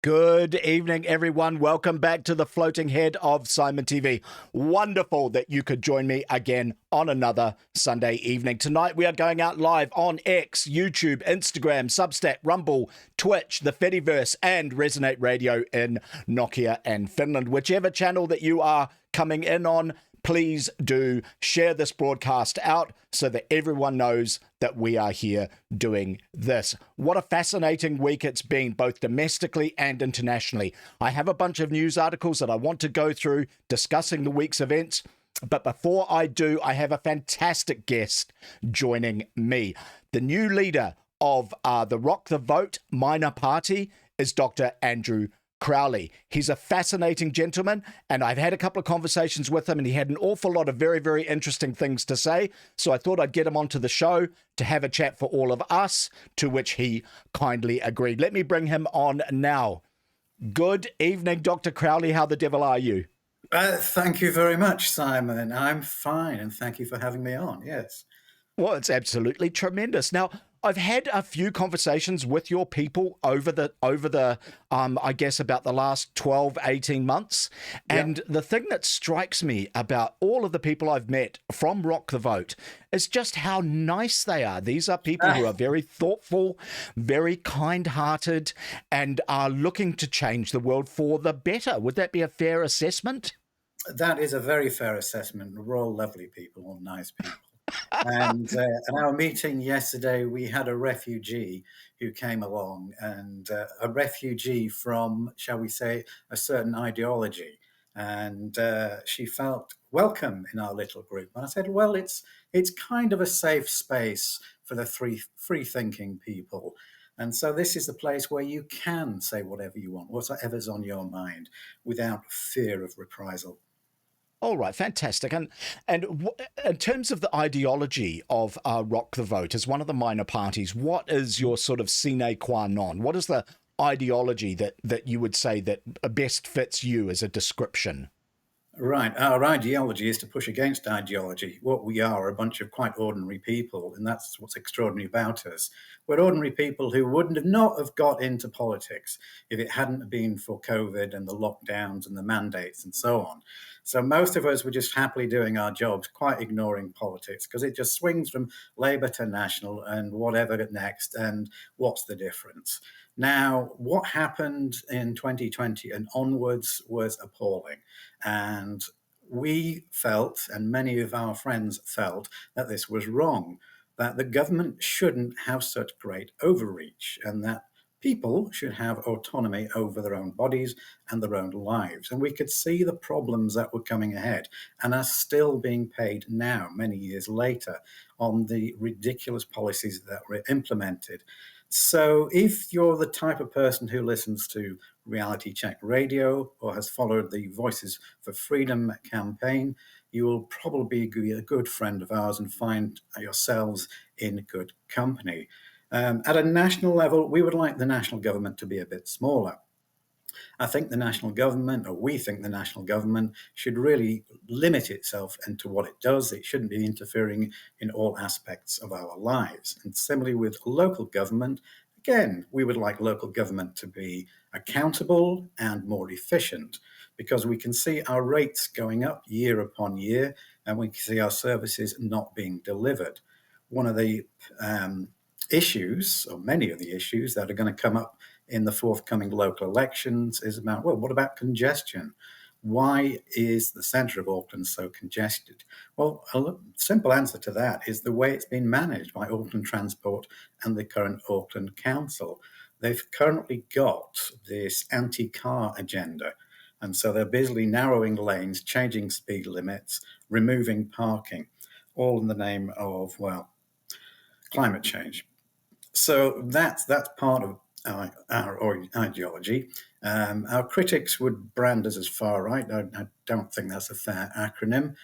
Good evening, everyone. Welcome back to the floating head of SimonTV. Wonderful that you could join me again on another Sunday evening. Tonight, we are going out live on X, YouTube, Instagram, Substack, Rumble, Twitch, the Fediverse, and Resonate Radio in Nokia and Finland. Whichever channel that you are coming in on, please do share this broadcast out so that everyone knows that we are here doing this. What a fascinating week it's been, both domestically and internationally. I have a bunch of news articles that I want to go through discussing the week's events. But before I do, I have a fantastic guest joining me. The new leader of the Rock the Vote minor party is Dr. Andrew Crowley. He's a fascinating gentleman, and I've had a couple of conversations with him, and he had an awful lot of very, very interesting things to say. So I thought I'd get him onto the show to have a chat for all of us, to which he kindly agreed. Let me bring him on now. Good evening, Dr. Crowley. How the devil are you? Thank you very much, Simon. I'm fine, and thank you for having me on. Yes. Well, it's absolutely tremendous. Now, I've had a few conversations with your people over the I guess about the last 12, 18 months. And the thing that strikes me about all of the people I've met from Rock the Vote is just how nice they are. These are people who are very thoughtful, very kind-hearted, and are looking to change the world for the better. Would that be a fair assessment? That is a very fair assessment. We're all lovely people, all nice people. And in our meeting yesterday, we had a refugee who came along, and a refugee from, shall we say, a certain ideology. And she felt welcome in our little group. And I said, well, it's kind of a safe space for the free-thinking people. And so this is the place where you can say whatever you want, whatever's on your mind, without fear of reprisal. All right, fantastic. And in terms of the ideology of Rock the Vote as one of the minor parties, what is your sort of sine qua non? What is the ideology that you would say that best fits you as a description? Right. Our ideology is to push against ideology. What we are a bunch of quite ordinary people, and that's what's extraordinary about us. We're ordinary people who wouldn't have not have got into politics if it hadn't been for COVID and the lockdowns and the mandates and so on. So most of us were just happily doing our jobs, quite ignoring politics, because it just swings from Labour to National and whatever next, and what's the difference? Now, what happened in 2020 and onwards was appalling. And we felt, and many of our friends felt, that this was wrong, that the government shouldn't have such great overreach, and that people should have autonomy over their own bodies and their own lives. And we could see the problems that were coming ahead and are still being paid now, many years later, on the ridiculous policies that were implemented. So if you're the type of person who listens to Reality Check Radio or has followed the Voices for Freedom campaign, you will probably be a good friend of ours and find yourselves in good company. At a national level, we would like the national government to be a bit smaller. I think the national government, or we think the national government, should really limit itself into what it does. It shouldn't be interfering in all aspects of our lives. And similarly with local government, again, we would like local government to be accountable and more efficient, because we can see our rates going up year upon year, and we can see our services not being delivered. One of the issues, or many of the issues that are going to come up in the forthcoming local elections is about, well, what about congestion? Why is the centre of Auckland so congested? Well, a simple answer to that is the way it's been managed by Auckland Transport and the current Auckland Council. They've currently got this anti-car agenda, and so they're busily narrowing lanes, changing speed limits, removing parking, all in the name of, well, climate change. So that's part of our ideology. Our critics would brand us as far right. I don't think that's a fair acronym.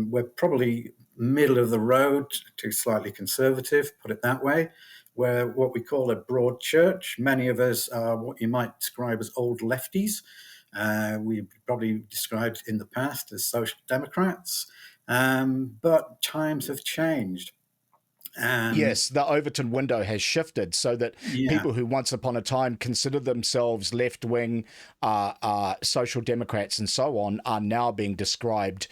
We're probably middle of the road to slightly conservative, put it that way. We're what we call a broad church. Many of us are what you might describe as old lefties. We've probably described in the past as social democrats. But times have changed. And Yes, the Overton window has shifted so that yeah, people who once upon a time considered themselves left-wing, social democrats and so on are now being described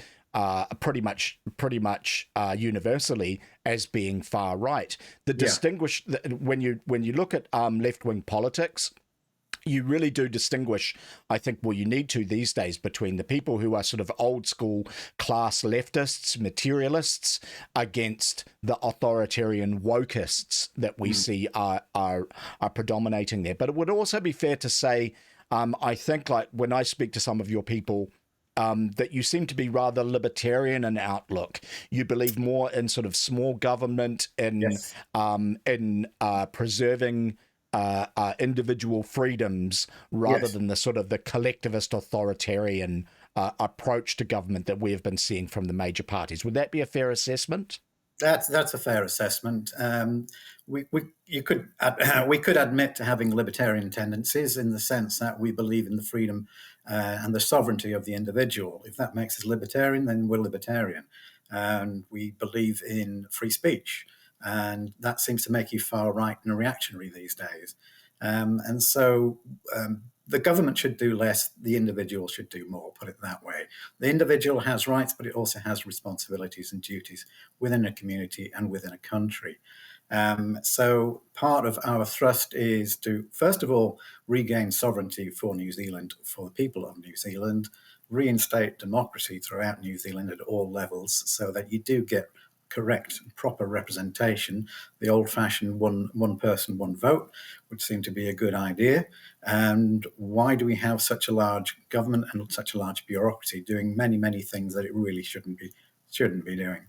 pretty much universally as being far right. The yeah, distinguish when you look at left-wing politics, you really do distinguish, I think, well, you need to these days, between the people who are sort of old school class leftists, materialists, against the authoritarian wokists that we mm, see are predominating there. But it would also be fair to say, I think, like when I speak to some of your people, that you seem to be rather libertarian in outlook. You believe more in sort of small government, yes. in preserving individual freedoms rather Yes, than the sort of the collectivist authoritarian approach to government that we have been seeing from the major parties. Would that be a fair assessment? that's a fair assessment. We could admit to having libertarian tendencies in the sense that we believe in the freedom and the sovereignty of the individual. If that makes us libertarian, then we're libertarian, and we believe in free speech, and that seems to make you far right and reactionary these days. And so the government should do less, the individual should do more, put it that way. The individual has rights, but it also has responsibilities and duties within a community and within a country. So part of our thrust is to, first of all, regain sovereignty for New Zealand, for the people of New Zealand, reinstate democracy throughout New Zealand at all levels so that you do get correct and proper representation. The old-fashioned one person, one vote would seem to be a good idea. And why do we have such a large government and such a large bureaucracy doing many things that it really shouldn't be doing?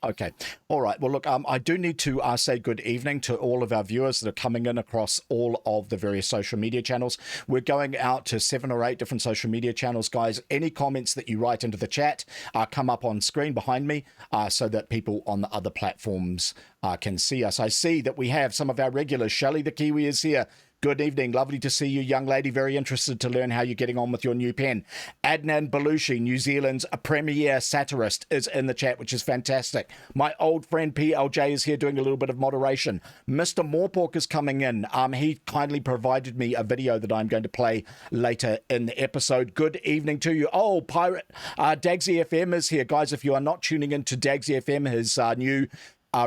Okay. All right. Well, look, I do need to say good evening to all of our viewers that are coming in across all of the various social media channels. We're going out to 7 or 8 different social media channels, guys. Any comments that you write into the chat come up on screen behind me so that people on the other platforms can see us. I see that we have some of our regulars. Shelley the Kiwi is here. Good evening. Lovely to see you, young lady. Very interested to learn how you're getting on with your new pen. Adnan Belushi, New Zealand's premier satirist, is in the chat, which is fantastic. My old friend PLJ is here doing a little bit of moderation. Mr. Morpork is coming in. He kindly provided me a video that I'm going to play later in the episode. Good evening to you. Oh, Pirate Dagsy FM is here. Guys, if you are not tuning in to Dagsy FM, his new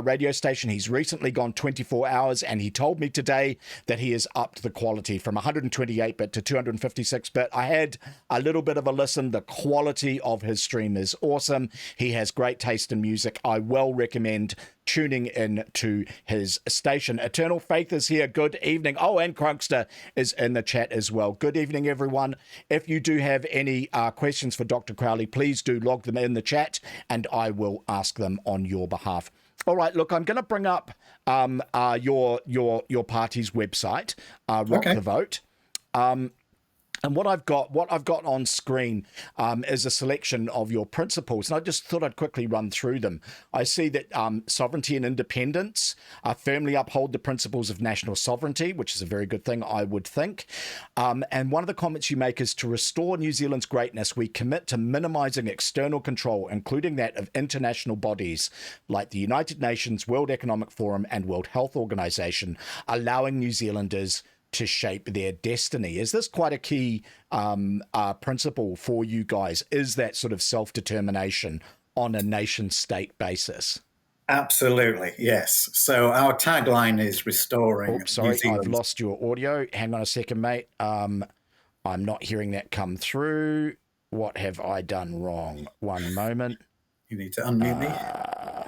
radio station. He's recently gone 24 hours, and he told me today that he has upped the quality from 128-bit to 256-bit. I had a little bit of a listen. The quality of his stream is awesome. He has great taste in music. I well recommend tuning in to his station. Eternal Faith is here. Good evening. Oh, and Crunkster is in the chat as well. Good evening, everyone. If you do have any questions for Dr. Crowley, please do log them in the chat, and I will ask them on your behalf. All right, look, I'm going to bring up your party's website, Rock Okay. the Vote. And what I've got on screen is a selection of your principles, and I just thought I'd quickly run through them. I see that sovereignty and independence firmly uphold the principles of national sovereignty, which is a very good thing, I would think. And one of the comments you make is, to restore New Zealand's greatness, we commit to minimising external control, including that of international bodies like the United Nations, World Economic Forum, and World Health Organization, allowing New Zealanders to shape their destiny. Is this quite a key principle for you guys? Is that sort of self-determination on a nation-state basis? Absolutely, yes. So our tagline is restoring Oops, New sorry, I've Zealand's. lost your audio. Hang on a second, mate. I'm not hearing that come through. What have I done wrong? One moment. You need to unmute me.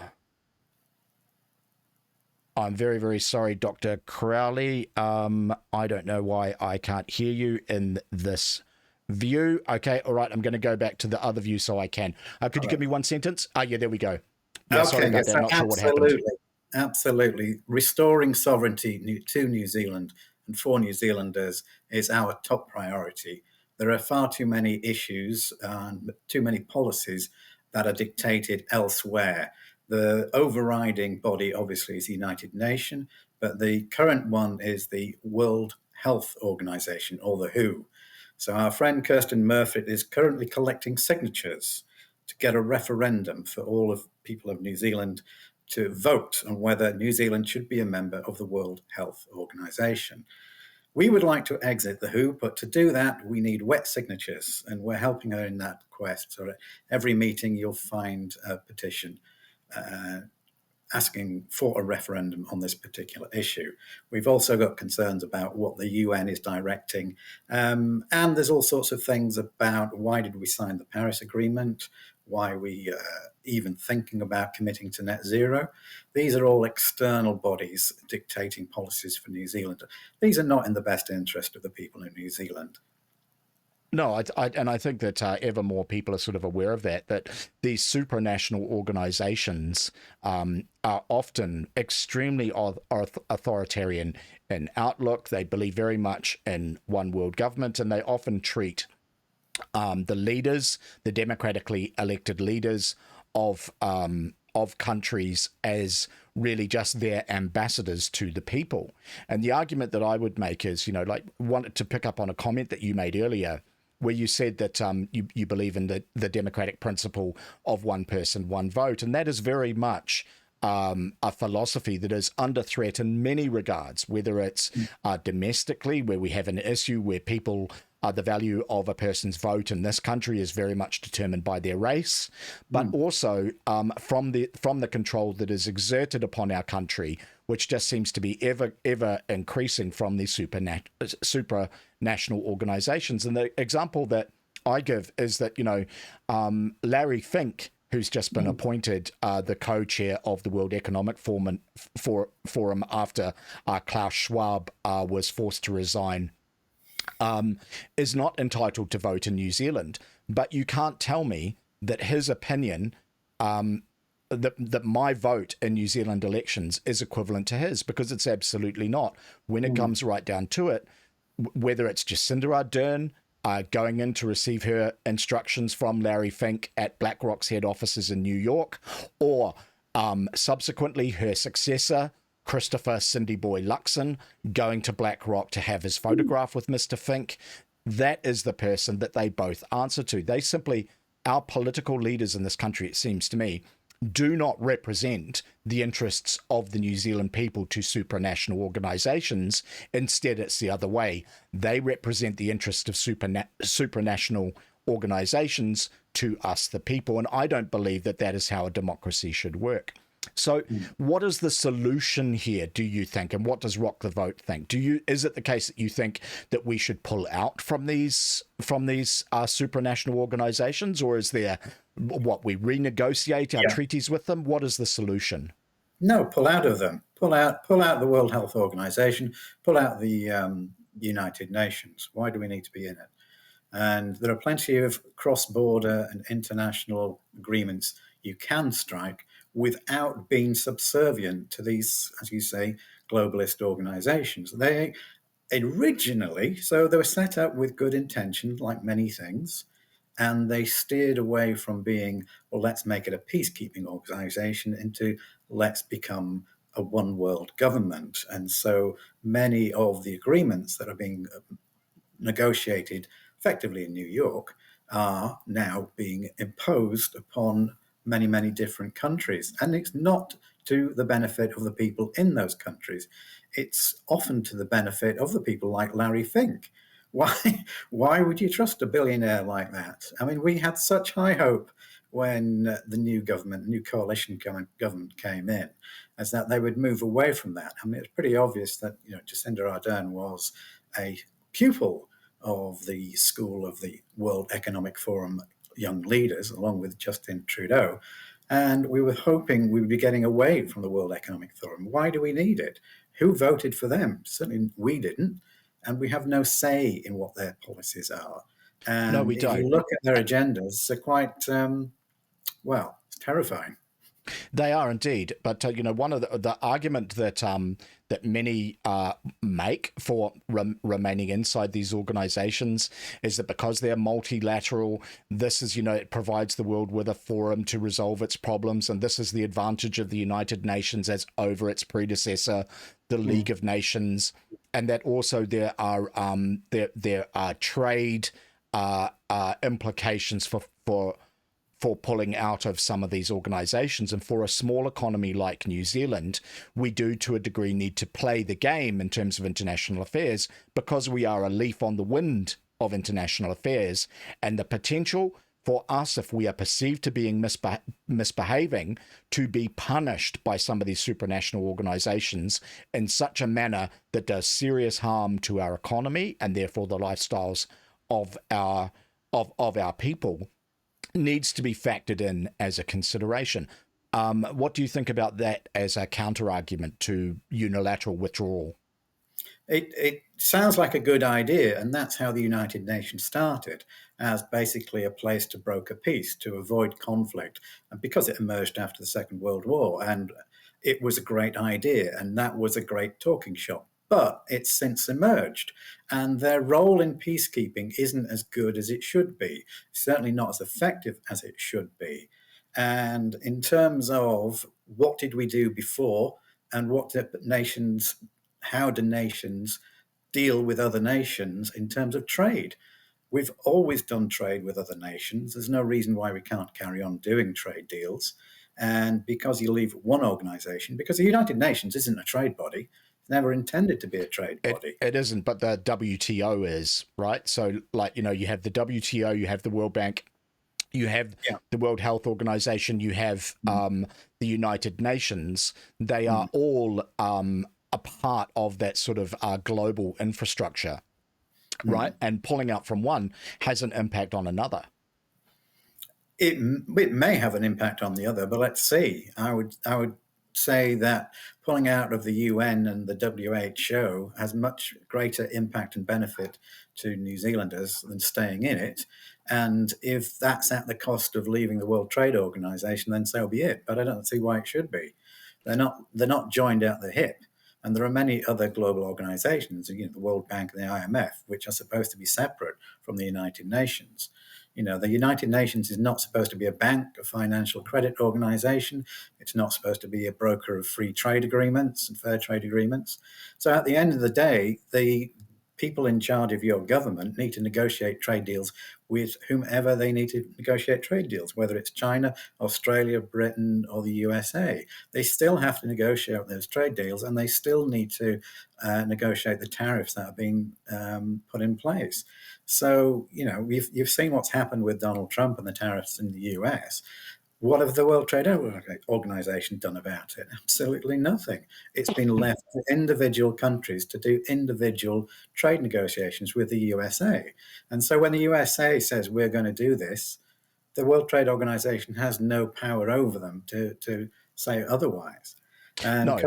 I'm very, very sorry, Dr. Crowley. I don't know why I can't hear you in this view. Okay, all right, I'm going to go back to the other view so I can. Could you give me one sentence? Yeah, there we go. Yeah, sorry Okay, about yes, that. Not sure what happened. absolutely. Restoring sovereignty to New Zealand and for New Zealanders is our top priority. There are far too many issues and too many policies that are dictated elsewhere. The overriding body, obviously, is the United Nations, but the current one is the World Health Organization, or the WHO. So our friend Kirsten Murphy is currently collecting signatures to get a referendum for all of people of New Zealand to vote on whether New Zealand should be a member of the World Health Organization. We would like to exit the WHO, but to do that, we need wet signatures, and we're helping her in that quest. So at every meeting, you'll find a petition asking for a referendum on this particular issue. We've also got concerns about what the UN is directing. And there's all sorts of things about why did we sign the Paris Agreement? Why are we even thinking about committing to net zero? These are all external bodies dictating policies for New Zealand. These are not in the best interest of the people in New Zealand. No, and I think that ever more people are sort of aware of that these supranational organizations are often extremely authoritarian in outlook. They believe very much in one world government, and they often treat the leaders, the democratically elected leaders of countries as really just their ambassadors to the people. And the argument that I would make is, like, wanted to pick up on a comment that you made earlier, where you said that you believe in the democratic principle of one person, one vote. And that is very much a philosophy that is under threat in many regards, whether it's domestically, where we have an issue where people the value of a person's vote in this country is very much determined by their race, but also from the control that is exerted upon our country, which just seems to be ever increasing from these supranational organizations. And the example that I give is that Larry Fink, who's just been appointed the co-chair of the World Economic Forum after Klaus Schwab was forced to resign, is not entitled to vote in New Zealand. But you can't tell me that his opinion, that my vote in New Zealand elections is equivalent to his, because it's absolutely not. When it comes right down to it, whether it's Jacinda Ardern going in to receive her instructions from Larry Fink at BlackRock's head offices in New York, or subsequently her successor, Christopher Cindy Boy Luxon, going to BlackRock to have his photograph with Mr. Fink, that is the person that they both answer to. They simply, our political leaders in this country, it seems to me, do not represent the interests of the New Zealand people to supranational organizations. Instead, it's the other way. They represent the interests of supranational organizations to us, the people. And I don't believe that that is how a democracy should work. So what is the solution here, do you think? And what does Rock the Vote think? Is it the case that you think that we should pull out from these supranational organizations, or is there we renegotiate our treaties with them? What is the solution? No, pull out of them. Pull out the World Health Organization. Pull out the United Nations. Why do we need to be in it? And there are plenty of cross-border and international agreements you can strike without being subservient to these, as you say, globalist organizations. They originally, so they were set up with good intention, like many things, and they steered away from being, well, let's make it a peacekeeping organization, into let's become a one world government. And so many of the agreements that are being negotiated effectively in New York are now being imposed upon many, many different countries. And it's not to the benefit of the people in those countries. It's often to the benefit of the people like Larry Fink. Why would you trust a billionaire like that? I mean, we had such high hope when the new coalition government came in, as that they would move away from that. I mean, it's pretty obvious that Jacinda Ardern was a pupil of the school of the World Economic Forum young leaders, along with Justin Trudeau. And we were hoping we would be getting away from the World Economic Forum. Why do we need it? Who voted for them? Certainly we didn't. And we have no say in what their policies are. And no, we don't. If you look at their agendas, they're quite, it's terrifying. They are indeed, but one of the argument that that many make for remaining inside these organizations is that because they're multilateral, this is it provides the world with a forum to resolve its problems, and this is the advantage of the United Nations as over its predecessor, the League of Nations, and that also there are trade implications for for pulling out of some of these organizations. And for a small economy like New Zealand, we do to a degree need to play the game in terms of international affairs, because we are a leaf on the wind of international affairs, and the potential for us, if we are perceived to being misbehaving, to be punished by some of these supranational organizations in such a manner that does serious harm to our economy and therefore the lifestyles of our people, needs to be factored in as a consideration. What do you think about that as a counter-argument to unilateral withdrawal? It sounds like a good idea, and that's how the United Nations started, as basically a place to broker peace, to avoid conflict, and because it emerged after the Second World War, and it was a great idea, and that was a great talking shop. But it's since emerged, and their role in peacekeeping isn't as good as it should be, certainly not as effective as it should be. And in terms of what did we do before, and how do nations deal with other nations in terms of trade? We've always done trade with other nations. There's no reason why we can't carry on doing trade deals. And because you leave one organization, because the United Nations isn't a trade body, it's never intended to be a trade body. It isn't, but the WTO is, right? So, like, you have the WTO, you have the World Bank, you have the World Health Organization, you have the United Nations. They are all a part of that sort of global infrastructure, right? And pulling out from one has an impact on another. It may have an impact on the other, but let's see. I would say that pulling out of the UN and the WHO has much greater impact and benefit to New Zealanders than staying in it. And if that's at the cost of leaving the World Trade Organization, then so be it. But I don't see why it should be. They're not joined at the hip. And there are many other global organizations, the World Bank and the IMF, which are supposed to be separate from the United Nations. The United Nations is not supposed to be a bank, a financial credit organization. It's not supposed to be a broker of free trade agreements and fair trade agreements. So at the end of the day, the people in charge of your government need to negotiate trade deals with whomever they need to negotiate trade deals, whether it's China, Australia, Britain, or the USA. They still have to negotiate those trade deals, and they still need to negotiate the tariffs that are being put in place. So, you've seen what's happened with Donald Trump and the tariffs in the US. What have the World Trade Organization done about it? Absolutely nothing. It's been left to individual countries to do individual trade negotiations with the USA. And so when the USA says we're going to do this, the World Trade Organization has no power over them to say otherwise. And no,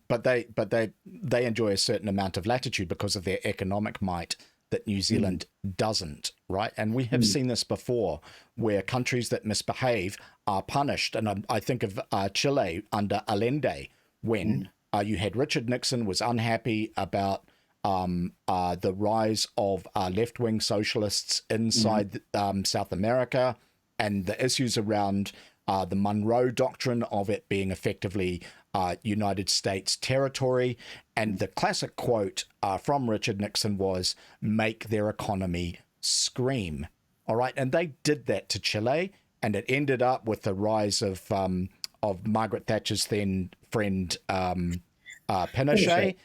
but they enjoy a certain amount of latitude because of their economic might that New Zealand doesn't, right? And we have seen this before, where countries that misbehave are punished. And I think of Chile under Allende, when you had Richard Nixon was unhappy about the rise of left-wing socialists inside South America, and the issues around the Monroe Doctrine of it being effectively United States territory. And the classic quote from Richard Nixon was, "Make their economy scream." All right. And they did that to Chile, and it ended up with the rise of Margaret Thatcher's then friend Pinochet.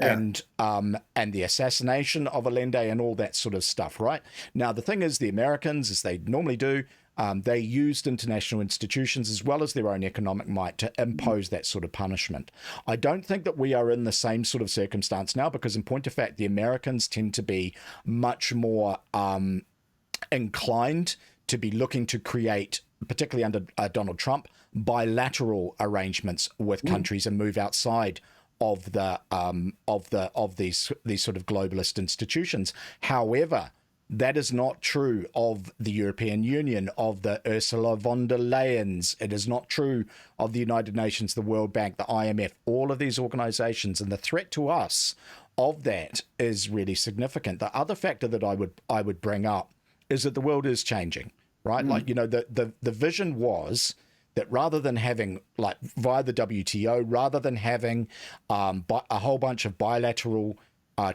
And the assassination of Allende and all that sort of stuff, right? Now, the thing is, the Americans, as they normally do, they used international institutions as well as their own economic might to impose that sort of punishment. I don't think that we are in the same sort of circumstance now, because in point of fact, the Americans tend to be much more inclined to be looking to create, particularly under Donald Trump, bilateral arrangements with countries and move outside of these sort of globalist institutions. However, that is not true of the European Union, of the Ursula von der Leyens. It is not true of the United Nations, the World Bank, the IMF, all of these organizations. And the threat to us of that is really significant. The other factor that I would bring up is that the world is changing, right? Like, the vision was that rather than having, like, via the WTO, rather than having a whole bunch of bilateral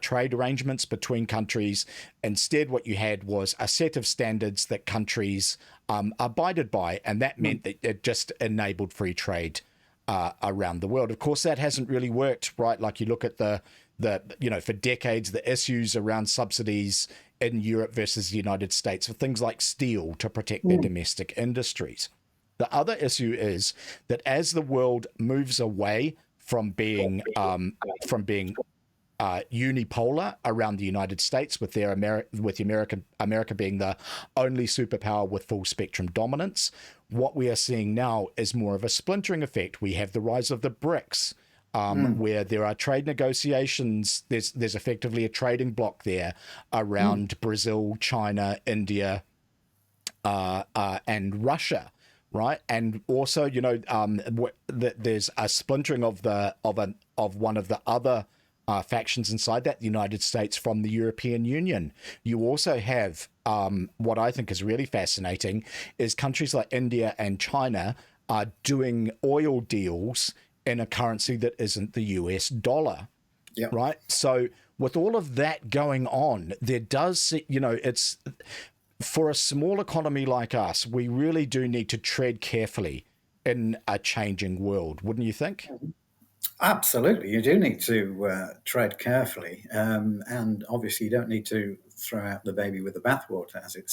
trade arrangements between countries. Instead, what you had was a set of standards that countries abided by, and that meant that it just enabled free trade around the world. Of course, that hasn't really worked, right? Like you look at the for decades, the issues around subsidies in Europe versus the United States for things like steel to protect their domestic industries. The other issue is that as the world moves away from being unipolar around the United States, with America being the only superpower with full spectrum dominance, what we are seeing now is more of a splintering effect. We have the rise of the BRICS, where there are trade negotiations. There's effectively a trading bloc there around Brazil, China, India, and Russia, right? And also, there's a splintering of one of the other factions inside that, the United States, from the European Union. You also have what I think is really fascinating is countries like India and China are doing oil deals in a currency that isn't the US dollar, right? So with all of that going on, there does, it's for a small economy like us, we really do need to tread carefully in a changing world, wouldn't you think? Absolutely, you do need to tread carefully, and obviously you don't need to throw out the baby with the bathwater, as it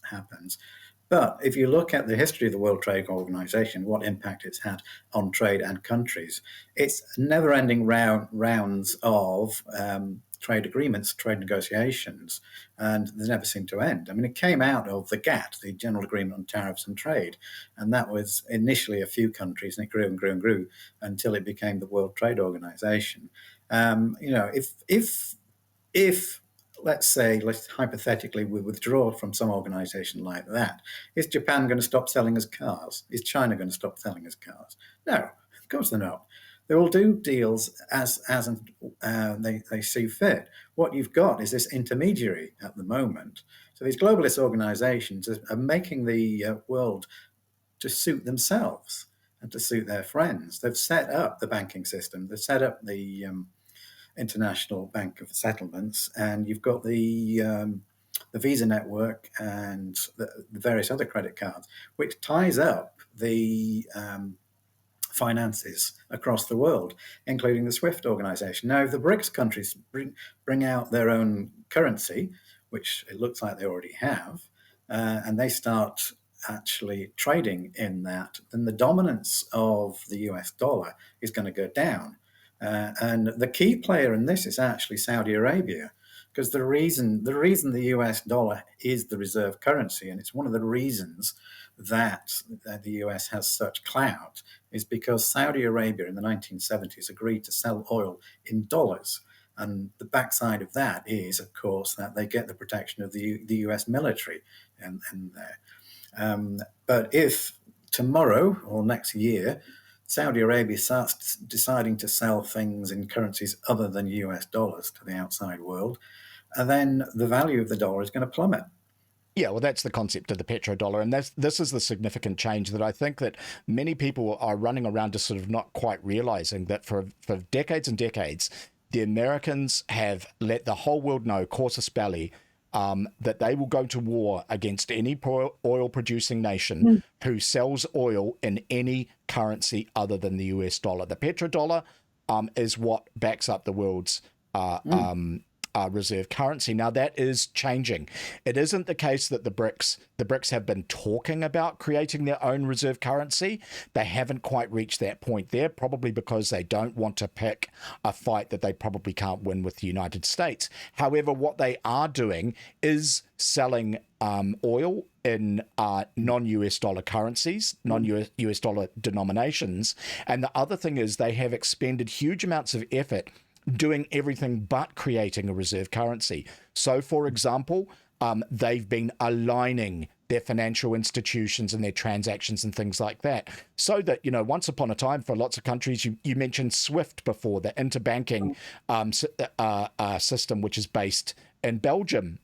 happens. But if you look at the history of the World Trade Organization, what impact it's had on trade and countries, it's never-ending rounds of trade agreements, trade negotiations, and they never seem to end. I mean, it came out of the GATT, the General Agreement on Tariffs and Trade, and that was initially a few countries, and it grew and grew and grew until it became the World Trade Organization. If let's hypothetically we withdraw from some organization like that, is Japan going to stop selling us cars? Is China going to stop selling us cars? No, of course they're not. They will do deals as they see fit. What you've got is this intermediary at the moment. So these globalist organizations are making the world to suit themselves and to suit their friends. They've set up the banking system. They've set up the International Bank of Settlements, and you've got the Visa network and the various other credit cards, which ties up the finances across the world, including the SWIFT organization. Now, if the BRICS countries bring out their own currency, which it looks like they already have, and they start actually trading in that, then the dominance of the US dollar is going to go down. And the key player in this is actually Saudi Arabia, because the reason the US dollar is the reserve currency, and it's one of the reasons that the US has such clout, is because Saudi Arabia in the 1970s agreed to sell oil in dollars. And the backside of that is, of course, that they get the protection of the US military in there. But if tomorrow or next year Saudi Arabia starts deciding to sell things in currencies other than US dollars to the outside world, and then the value of the dollar is going to plummet. Yeah, well, that's the concept of the petrodollar, and this is the significant change that I think that many people are running around just sort of not quite realizing that for decades and decades, the Americans have let the whole world know, casus belli, that they will go to war against any oil-producing nation who sells oil in any currency other than the US dollar. The petrodollar is what backs up the world's reserve currency. Now, that is changing. It isn't the case that the BRICS have been talking about creating their own reserve currency. They haven't quite reached that point there, probably because they don't want to pick a fight that they probably can't win with the United States. However, what they are doing is selling oil in non-US dollar currencies, non-US dollar denominations. And the other thing is they have expended huge amounts of effort doing everything but creating a reserve currency. So, for example, they've been aligning their financial institutions and their transactions and things like that, so that, once upon a time for lots of countries, you mentioned SWIFT before, the interbanking system, which is based in Belgium.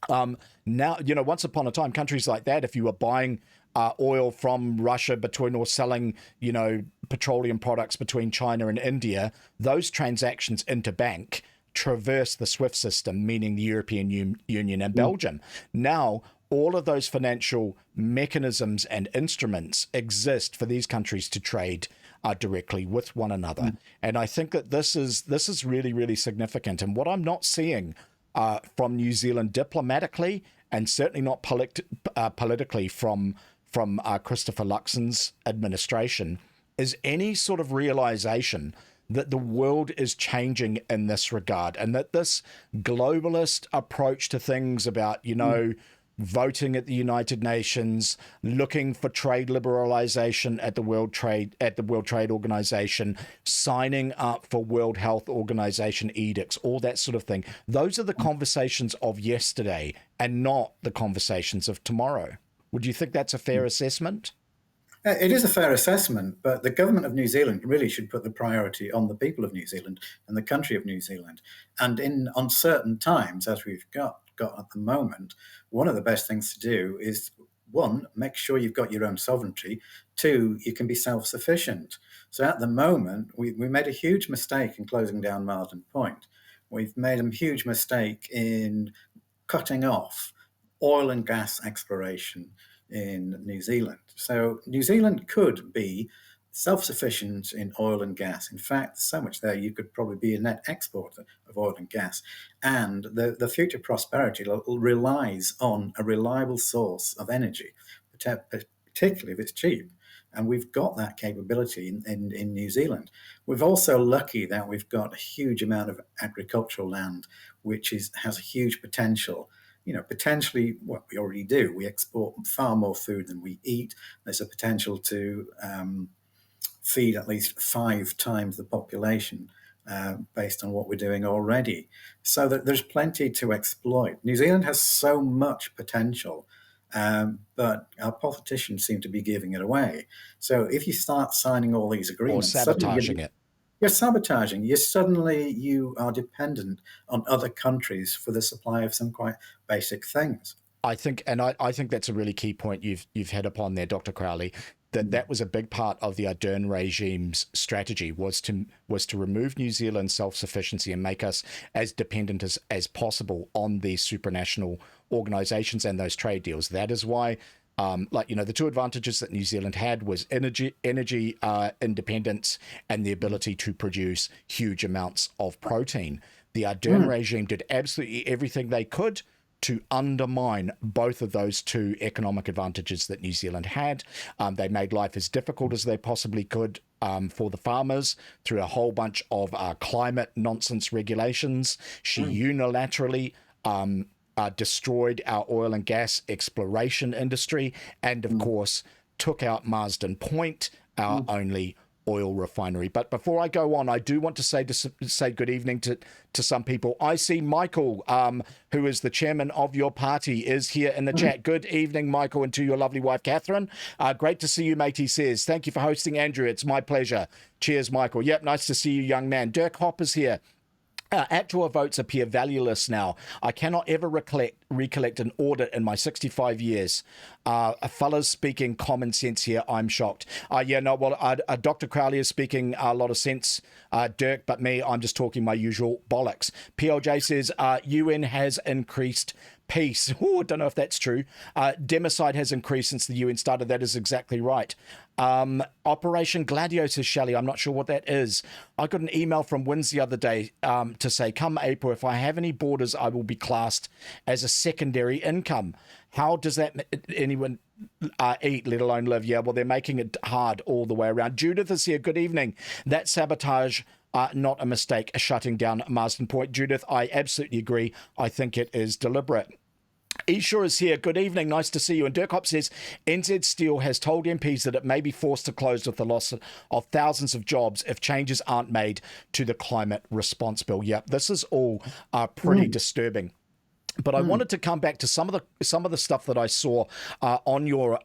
Now, once upon a time, countries like that, if you were buying oil from Russia or selling, petroleum products between China and India, those transactions interbank traverse the SWIFT system, meaning the European Union and Belgium. Now, all of those financial mechanisms and instruments exist for these countries to trade directly with one another. And I think that this is really, really significant. And what I'm not seeing from New Zealand diplomatically, and certainly not politically from Christopher Luxon's administration, is any sort of realization that the world is changing in this regard, and that this globalist approach to things about, voting at the United Nations, looking for trade liberalization at the World Trade Organization, signing up for World Health Organization edicts, all that sort of thing. Those are the conversations of yesterday and not the conversations of tomorrow. Would you think that's a fair assessment? It is a fair assessment, but the government of New Zealand really should put the priority on the people of New Zealand and the country of New Zealand. And in uncertain times, as we've got at the moment, one of the best things to do is, one, make sure you've got your own sovereignty. Two, you can be self-sufficient. So at the moment, we made a huge mistake in closing down Marsden Point. We've made a huge mistake in cutting off oil and gas exploration in New Zealand. So New Zealand could be self-sufficient in oil and gas. In fact, so much there you could probably be a net exporter of oil and gas. And the future prosperity relies on a reliable source of energy, particularly if it's cheap. And we've got that capability in New Zealand. We're also lucky that we've got a huge amount of agricultural land, which has a huge potential. Potentially what we already do. We export far more food than we eat. There's a potential to feed at least 5 times the population based on what we're doing already. So that there's plenty to exploit. New Zealand has so much potential, but our politicians seem to be giving it away. So if you start signing all these agreements, or sabotaging it. You're sabotaging. You are dependent on other countries for the supply of some quite basic things. I think that's a really key point you've hit upon there, Dr. Crowley. That was a big part of the Ardern regime's strategy, was to remove New Zealand's self-sufficiency and make us as dependent as possible on these supranational organizations and those trade deals. That is why, the two advantages that New Zealand had was energy independence and the ability to produce huge amounts of protein. The Ardern regime did absolutely everything they could to undermine both of those two economic advantages that New Zealand had. They made life as difficult as they possibly could for the farmers through a whole bunch of climate nonsense regulations. She unilaterally destroyed our oil and gas exploration industry, and of course took out Marsden Point, our only oil refinery. But before I go on, I do want to say good evening to some people. I see Michael, who is the chairman of your party, is here in the chat. Good evening, Michael, and to your lovely wife, Catherine. Great to see you, mate, he says. Thank you for hosting, Andrew. It's my pleasure. Cheers, Michael. Yep, nice to see you, young man. Dirk Hopp is here. Actual votes appear valueless now. I cannot ever recollect an audit in my 65 years. A fella's speaking common sense here. I'm shocked. Dr. Crowley is speaking a lot of sense, Dirk, but me, I'm just talking my usual bollocks. PLJ says UN has increased peace. Oh, I don't know if that's true. Democide has increased since the UN started. That is exactly right. Operation Gladio, says Shelley. I'm not sure what that is. I got an email from Wins the other day to say, come April, if I have any borders, I will be classed as a secondary income. How does that anyone eat, let alone live? Yeah, well, they're making it hard all the way around. Judith is here. Good evening. That sabotage, not a mistake, shutting down Marsden Point. Judith, I absolutely agree. I think it is deliberate. Eshaw is here. Good evening. Nice to see you. And Dirk Hopp says, NZ Steel has told MPs that it may be forced to close with the loss of thousands of jobs if changes aren't made to the climate response bill. Yep, this is all pretty disturbing. But I wanted to come back to some of the stuff that I saw on your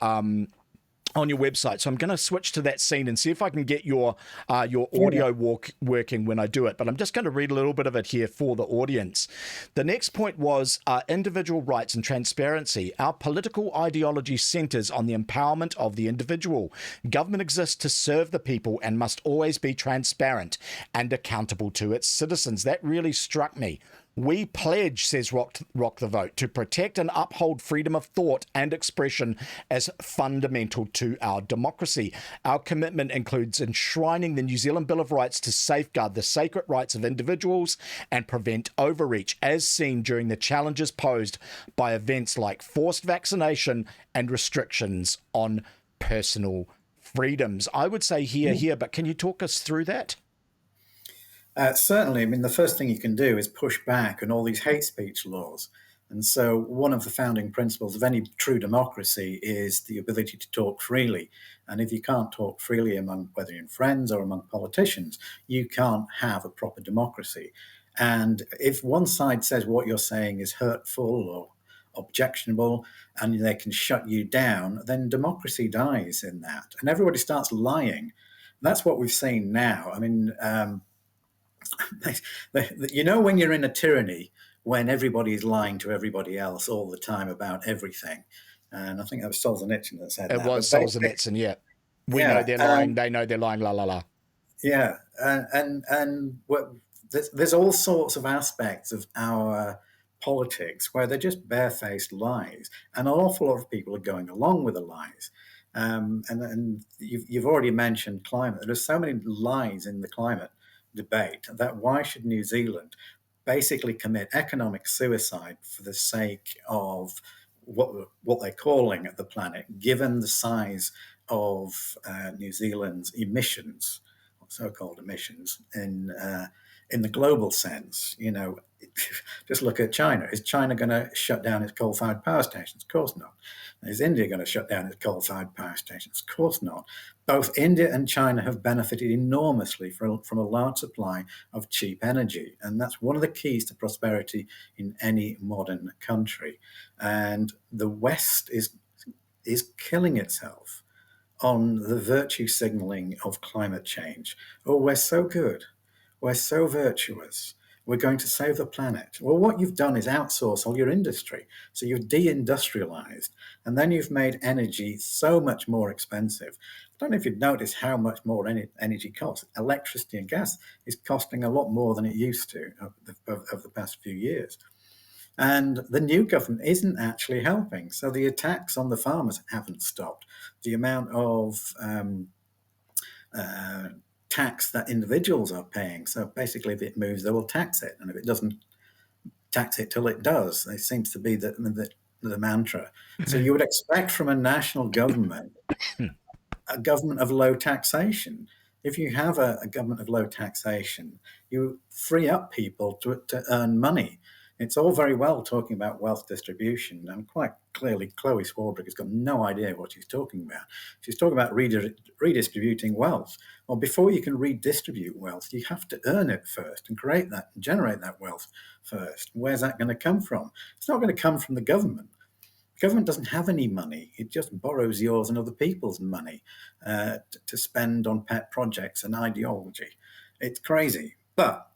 on your website. So I'm going to switch to that scene and see if I can get your audio working when I do it. But I'm just going to read a little bit of it here for the audience. The next point was individual rights and transparency. Our political ideology centers on the empowerment of the individual. Government exists to serve the people and must always be transparent and accountable to its citizens. That really struck me. We pledge, says Rock the Vote, to protect and uphold freedom of thought and expression as fundamental to our democracy. Our commitment includes enshrining the New Zealand Bill of Rights to safeguard the sacred rights of individuals and prevent overreach, as seen during the challenges posed by events like forced vaccination and restrictions on personal freedoms. I would say here, but can you talk us through that? Certainly. I mean, the first thing you can do is push back on all these hate speech laws. And so one of the founding principles of any true democracy is the ability to talk freely. And if you can't talk freely among, whether you're friends or among politicians, you can't have a proper democracy. And if one side says what you're saying is hurtful or objectionable and they can shut you down, then democracy dies in that. And everybody starts lying. That's what we've seen now. I mean, when you're in a tyranny, when everybody is lying to everybody else all the time about everything. And I think that was Solzhenitsyn that said that. It was Solzhenitsyn, yeah. We know they're lying, they know they're lying, la, la, la. Yeah, there's all sorts of aspects of our politics where they're just barefaced lies. And an awful lot of people are going along with the lies. And you've already mentioned climate. There's so many lies in the climate debate that why should New Zealand basically commit economic suicide for the sake of what they're calling the planet, given the size of New Zealand's emissions, so-called emissions, in the global sense. Just look at China. Is China going to shut down its coal-fired power stations? Of course not. Is India going to shut down its coal-fired power stations? Of course not. Both India and China have benefited enormously from a large supply of cheap energy. And that's one of the keys to prosperity in any modern country. And the West is killing itself on the virtue signaling of climate change. Oh, we're so good. We're so virtuous. We're going to save the planet. Well, what you've done is outsource all your industry. So you've deindustrialized, and then you've made energy so much more expensive. I don't know if you've noticed how much more energy costs. Electricity and gas is costing a lot more than it used to over the past few years. And the new government isn't actually helping. So the attacks on the farmers haven't stopped. The amount of tax that individuals are paying. So basically, if it moves, they will tax it. And if it doesn't, tax it till it does. It seems to be the mantra. So you would expect from a national government a government of low taxation. If you have a government of low taxation, you free up people to earn money. It's all very well talking about wealth distribution, and quite clearly Chloe Swarbrick has got no idea what she's talking about. She's talking about redistributing wealth. Well, before you can redistribute wealth, you have to earn it first and create that and generate that wealth first. Where's that going to come from? It's not going to come from the government. The government doesn't have any money. It just borrows yours and other people's money to spend on pet projects and ideology. It's crazy. But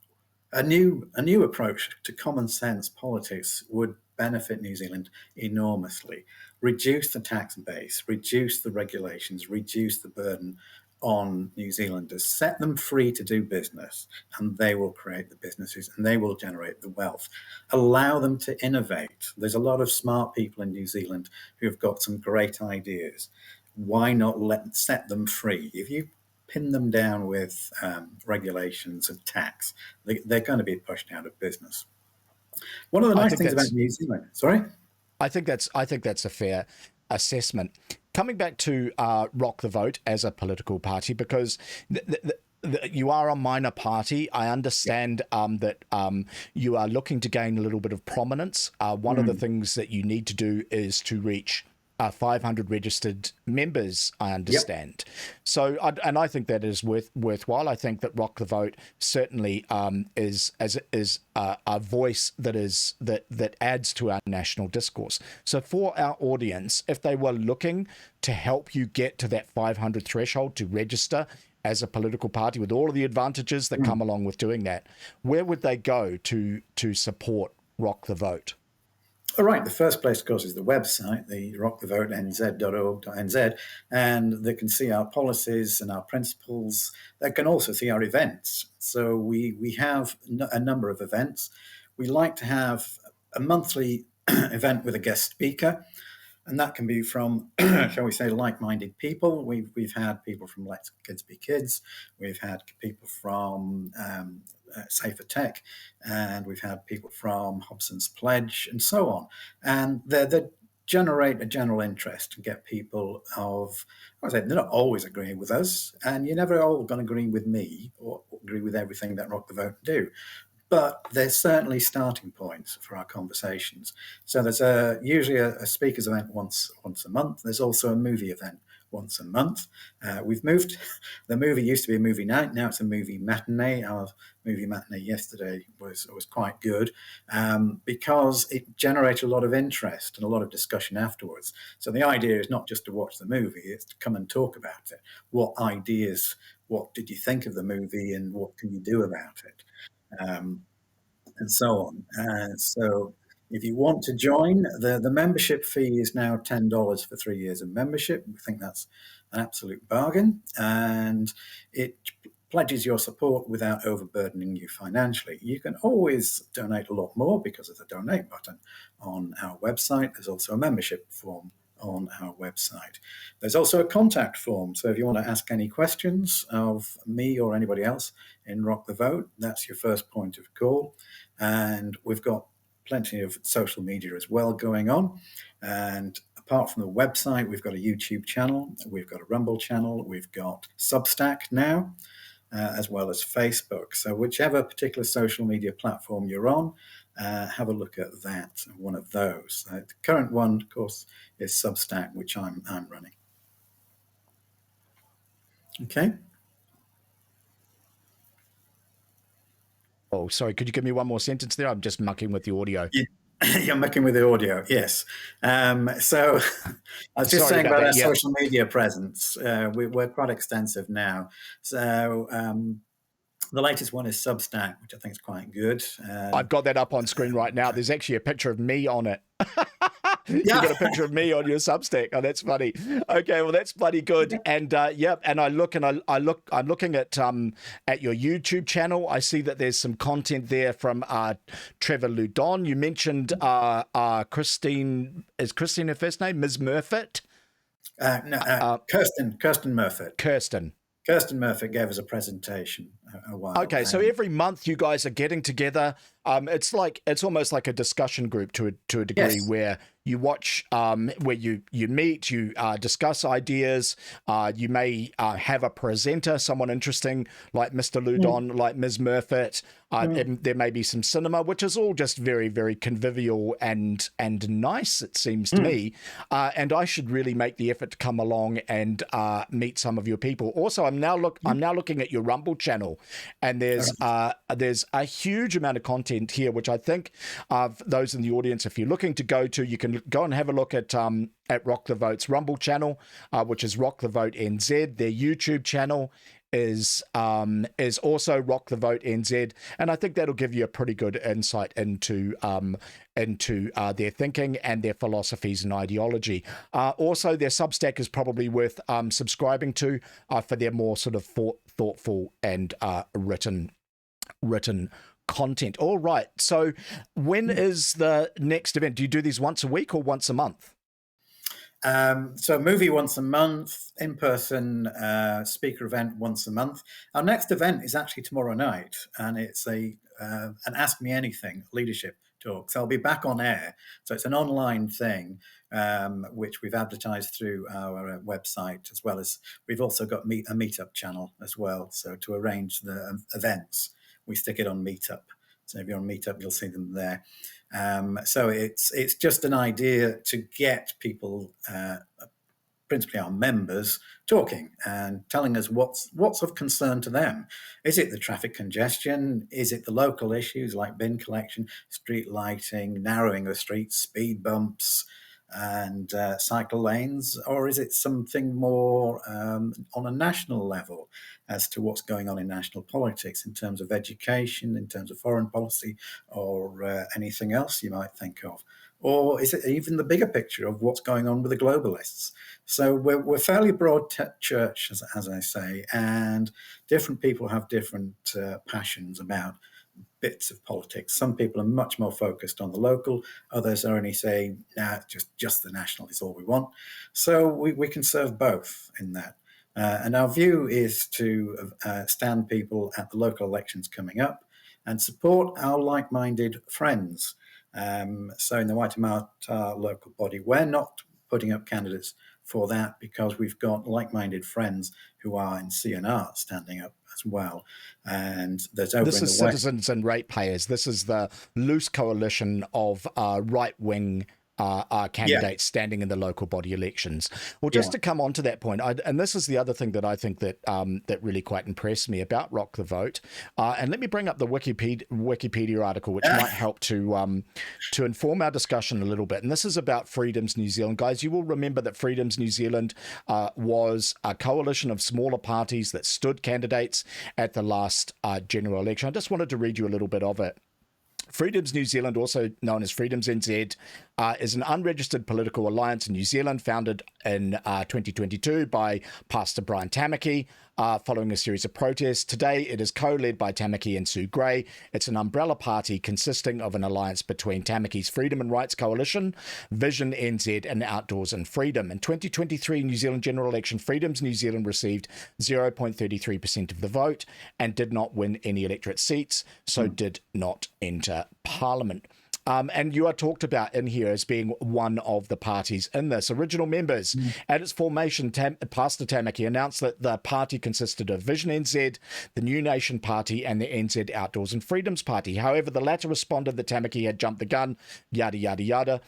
a new approach to common sense politics would benefit New Zealand enormously. Reduce the tax base, reduce the regulations, reduce the burden on New Zealanders, set them free to do business, and they will create the businesses and they will generate the wealth. Allow them to innovate. There's a lot of smart people in New Zealand who have got some great ideas. Why not set them free? If you pin them down with regulations and tax, they're going to be pushed out of business. One of the nice things about New Zealand, sorry? I think that's a fair assessment. Coming back to Rock the Vote as a political party, because you are a minor party. I understand that you are looking to gain a little bit of prominence. One of the things that you need to do is to reach 500 registered members, I Yep. understand. So, and I think that is worthwhile. I think that Rock the Vote certainly is a voice that adds to our national discourse. So, for our audience, if they were looking to help you get to that 500 threshold to register as a political party with all of the advantages that come along with doing that, where would they go to support Rock the Vote? All right. The first place, of course, is the website, the rockthevotenz.org.nz, and they can see our policies and our principles. They can also see our events. So we have a number of events. We like to have a monthly event with a guest speaker, and that can be from, shall we say, like-minded people. We've had people from Let Kids Be Kids. We've had people from Safer Tech, and we've had people from Hobson's Pledge, and so on. And they generate a general interest and get people of, I say, they're not always agreeing with us, and you're never all going to agree with me or agree with everything that Rock the Vote do. But there's certainly starting points for our conversations. So there's usually a speakers event once a month. There's also a movie event once a month. We've moved. The movie used to be a movie night. Now it's a movie matinee. Our movie matinee yesterday was quite good because it generated a lot of interest and a lot of discussion afterwards. So the idea is not just to watch the movie; it's to come and talk about it. What ideas? What did you think of the movie, and what can you do about it? And so on. So if you want to join, the membership fee is now $10 for 3 years of membership. We think that's an absolute bargain, and it pledges your support without overburdening you financially. You can always donate a lot more because there's a donate button on our website. There's also a membership form on our website. There's also a contact form. So if you want to ask any questions of me or anybody else in Rock the Vote, that's your first point of call. And we've got plenty of social media as well going on. And apart from the website, we've got a YouTube channel, we've got a Rumble channel, we've got Substack now, as well as Facebook. So whichever particular social media platform you're on, have a look at that, one of those. The current one, of course, is Substack, which I'm running. Okay. Oh, sorry. Could you give me one more sentence there? I'm just mucking with the audio. You're mucking with the audio, yes. So I was just saying about our social media presence. We're quite extensive now. So the latest one is Substack, which I think is quite good. I've got that up on screen right now. There's actually a picture of me on it. You've got a picture of me on your Substack. Oh, that's funny. Okay, well, that's bloody good. And and I'm looking at your YouTube channel. I see that there's some content there from Trevor Loudon. You mentioned Christine. Is Christine her first name? Ms. Murfitt? Kirsten Murfitt. Kirsten Murfitt gave us a presentation a while. Okay, so every month you guys are getting together. It's almost like a discussion group to a degree, yes, where you watch, where you meet, you discuss ideas. You may have a presenter, someone interesting like Mr. Loudon, like Ms. Murfitt. There may be some cinema, which is all just very, very convivial and nice, it seems to me. And I should really make the effort to come along and meet some of your people. Also, I'm now looking at your Rumble channel, and there's a huge amount of content here, which I think those in the audience, if you're looking to go to, you can go and have a look at Rock the Vote's Rumble channel, which is Rock the Vote NZ. Their YouTube channel is also Rock the Vote NZ, and I think that'll give you a pretty good insight into their thinking and their philosophies and ideology. Also, their Substack is probably worth subscribing to for their more sort of thoughtful and written content. All right. So when is the next event? Do you do these once a week or once a month? So movie once a month, in-person speaker event once a month. Our next event is actually tomorrow night, and it's an Ask Me Anything leadership talk. So I'll be back on air. So it's an online thing, which we've advertised through our website, as well as we've also got a meetup channel as well. So to arrange the events, we stick it on Meetup. So if you're on Meetup, you'll see them there. So it's just an idea to get people, principally our members, talking and telling us what's of concern to them. Is it the traffic congestion? Is it the local issues like bin collection, street lighting, narrowing the streets, speed bumps, and cycle lanes? Or is it something more on a national level as to what's going on in national politics in terms of education, in terms of foreign policy, or anything else you might think of? Or is it even the bigger picture of what's going on with the globalists? So we're fairly broad church, as I say, and different people have different passions about bits of politics. Some people are much more focused on the local. Others are only saying, nah, just the national is all we want. So we can serve both in that. And our view is to stand people at the local elections coming up and support our like-minded friends. So in the Waitemata local body, we're not putting up candidates for that because we've got like-minded friends who are in CNR standing up as well. And there's over This in is the West. Citizens and Ratepayers. This is the loose coalition of right-wing candidates standing in the local body elections. Well, just to come on to that point, and this is the other thing that I think that that really quite impressed me about Rock the Vote. And let me bring up the Wikipedia article, which might help to inform our discussion a little bit. And this is about Freedoms New Zealand. Guys, you will remember that Freedoms New Zealand was a coalition of smaller parties that stood candidates at the last general election. I just wanted to read you a little bit of it. Freedoms New Zealand, also known as Freedoms NZ, is an unregistered political alliance in New Zealand founded in 2022 by Pastor Brian Tamaki following a series of protests. Today, it is co-led by Tamaki and Sue Gray. It's an umbrella party consisting of an alliance between Tamaki's Freedom and Rights Coalition, Vision NZ, and Outdoors and Freedom. In 2023 New Zealand general election, Freedoms New Zealand received 0.33% of the vote and did not win any electorate seats, so did not enter Parliament. And you are talked about in here as being one of the parties in this. Original members. At its formation, Pastor Tamaki announced that the party consisted of Vision NZ, the New Nation Party, and the NZ Outdoors and Freedoms Party. However, the latter responded that Tamaki had jumped the gun, yada, yada, yada.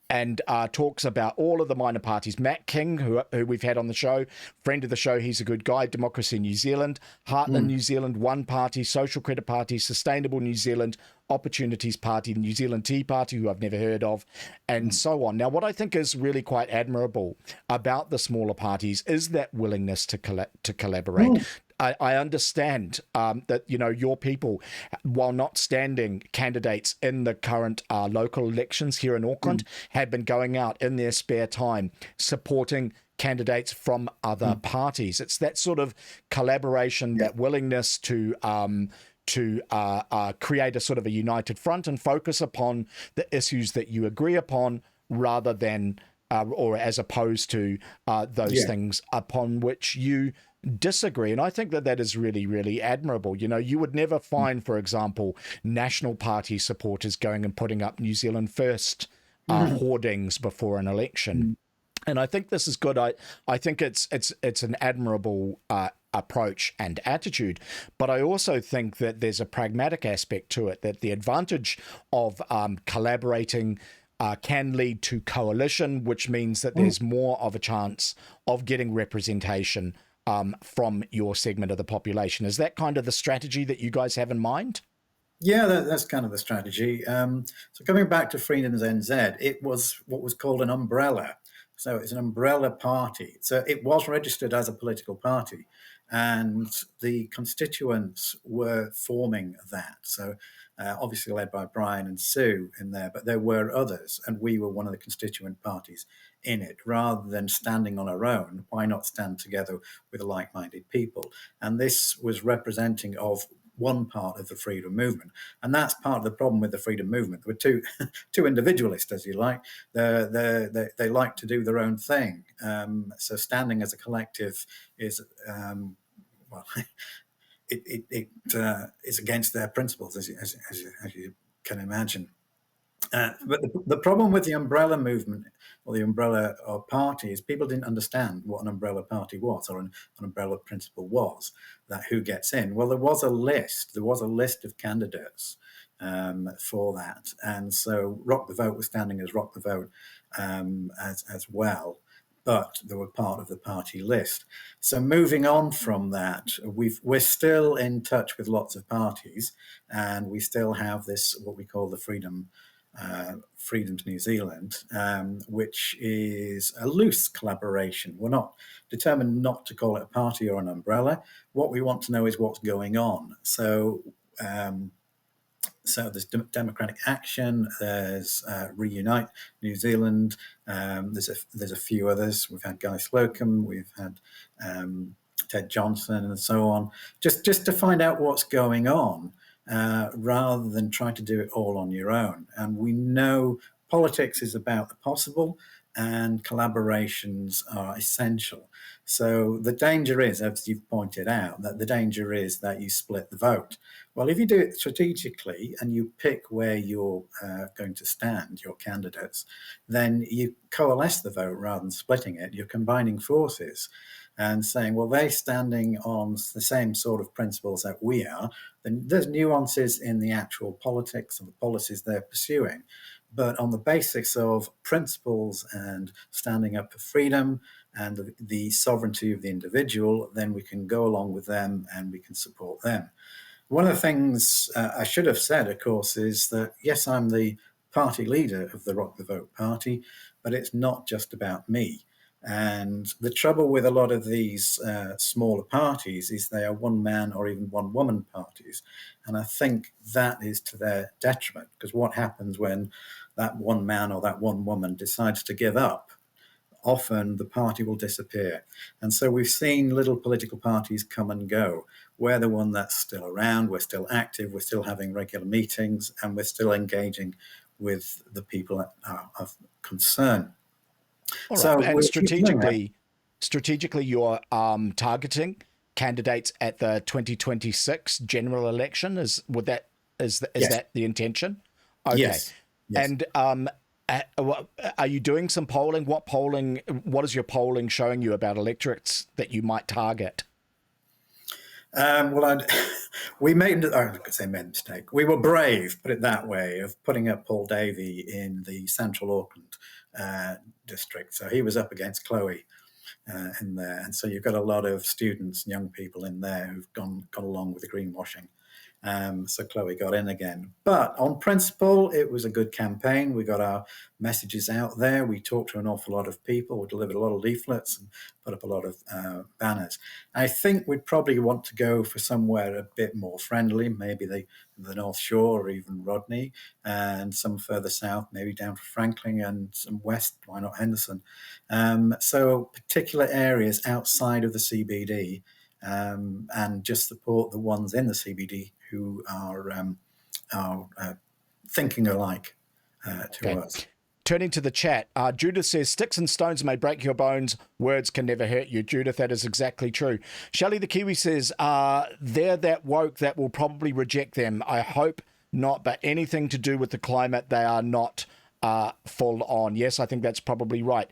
And talks about all of the minor parties. Matt King, who we've had on the show, friend of the show, he's a good guy. Democracy New Zealand, Heartland New Zealand, One Party, Social Credit Party, Sustainable New Zealand, Opportunities Party, the New Zealand Tea Party, who I've never heard of, and so on. Now, what I think is really quite admirable about the smaller parties is that willingness to collaborate. I understand that, you know, your people, while not standing candidates in the current local elections here in Auckland, have been going out in their spare time supporting candidates from other parties. It's that sort of collaboration, that willingness to create a sort of a united front and focus upon the issues that you agree upon rather than or as opposed to those things upon which you disagree. And I think that is really, really admirable. You know, you would never find, for example, National Party supporters going and putting up New Zealand First hoardings before an election. And I think this is good. I think it's an admirable approach and attitude. But I also think that there's a pragmatic aspect to it, that the advantage of collaborating can lead to coalition, which means that there's more of a chance of getting representation from your segment of the population. Is that kind of the strategy that you guys have in mind? Yeah, that's kind of the strategy. So coming back to Freedoms NZ, it was what was called an umbrella. So it's an umbrella party. So it was registered as a political party, and the constituents were forming that. So obviously led by Brian and Sue in there, but there were others, and we were one of the constituent parties in it. Rather than standing on our own, why not stand together with like-minded people? And this was representing of one part of the freedom movement, and that's part of the problem with the freedom movement. There were two individualists, as you like. They like to do their own thing. So standing as a collective is well, it is against their principles, as you can imagine. But the problem with the umbrella movement or the umbrella party is people didn't understand what an umbrella party was or an umbrella principle was, that who gets in. Well, there was a list of candidates for that. And so Rock the Vote was standing as Rock the Vote as well, but they were part of the party list. So moving on from that, we're still in touch with lots of parties, and we still have this what we call the Freedoms New Zealand, which is a loose collaboration. We're not determined not to call it a party or an umbrella. What we want to know is what's going on. So there's Democratic Action, there's Reunite New Zealand, there's a few others. We've had Guy Slocum, we've had Ted Johnson, and so on, just to find out what's going on, rather than try to do it all on your own. And we know politics is about the possible, and collaborations are essential. So the danger is, as you've pointed out, that the danger is that you split the vote. Well, if you do it strategically and you pick where you're going to stand, your candidates, then you coalesce the vote rather than splitting it. You're combining forces and saying, well, they're standing on the same sort of principles that we are. Then there's nuances in the actual politics and the policies they're pursuing. But on the basis of principles and standing up for freedom and the sovereignty of the individual, then we can go along with them and we can support them. One of the things I should have said, of course, is that, yes, I'm the party leader of the Rock the Vote party, but it's not just about me. And the trouble with a lot of these smaller parties is they are one-man or even one-woman parties. And I think that is to their detriment, because what happens when that one man or that one woman decides to give up? Often the party will disappear. And so we've seen little political parties come and go. We're the one that's still around, we're still active, we're still having regular meetings, and we're still engaging with the people that are of concern. All right. So and strategically, you're targeting candidates at the 2026 general election. Is Yes. that the intention? Okay. Yes. And are you doing some polling? What is your polling showing you about electorates that you might target? We made a mistake. We were brave, put it that way, of putting up Paul Davey in the Central Auckland district. So he was up against Chloe in there, and so you've got a lot of students and young people in there who've gone along with the greenwashing. So Chloe got in again. But on principle, it was a good campaign. We got our messages out there. We talked to an awful lot of people. We delivered a lot of leaflets and put up a lot of banners. I think we'd probably want to go for somewhere a bit more friendly, maybe the North Shore or even Rodney, and some further south, maybe down to Franklin, and some west, why not Henderson? So particular areas outside of the CBD, and just support the ones in the CBD who are thinking alike to us. Turning to the chat, Judith says, sticks and stones may break your bones, words can never hurt you. Judith, that is exactly true. Shelley the Kiwi says, they're that woke that will probably reject them. I hope not, but anything to do with the climate, they are not full on. Yes, I think that's probably right.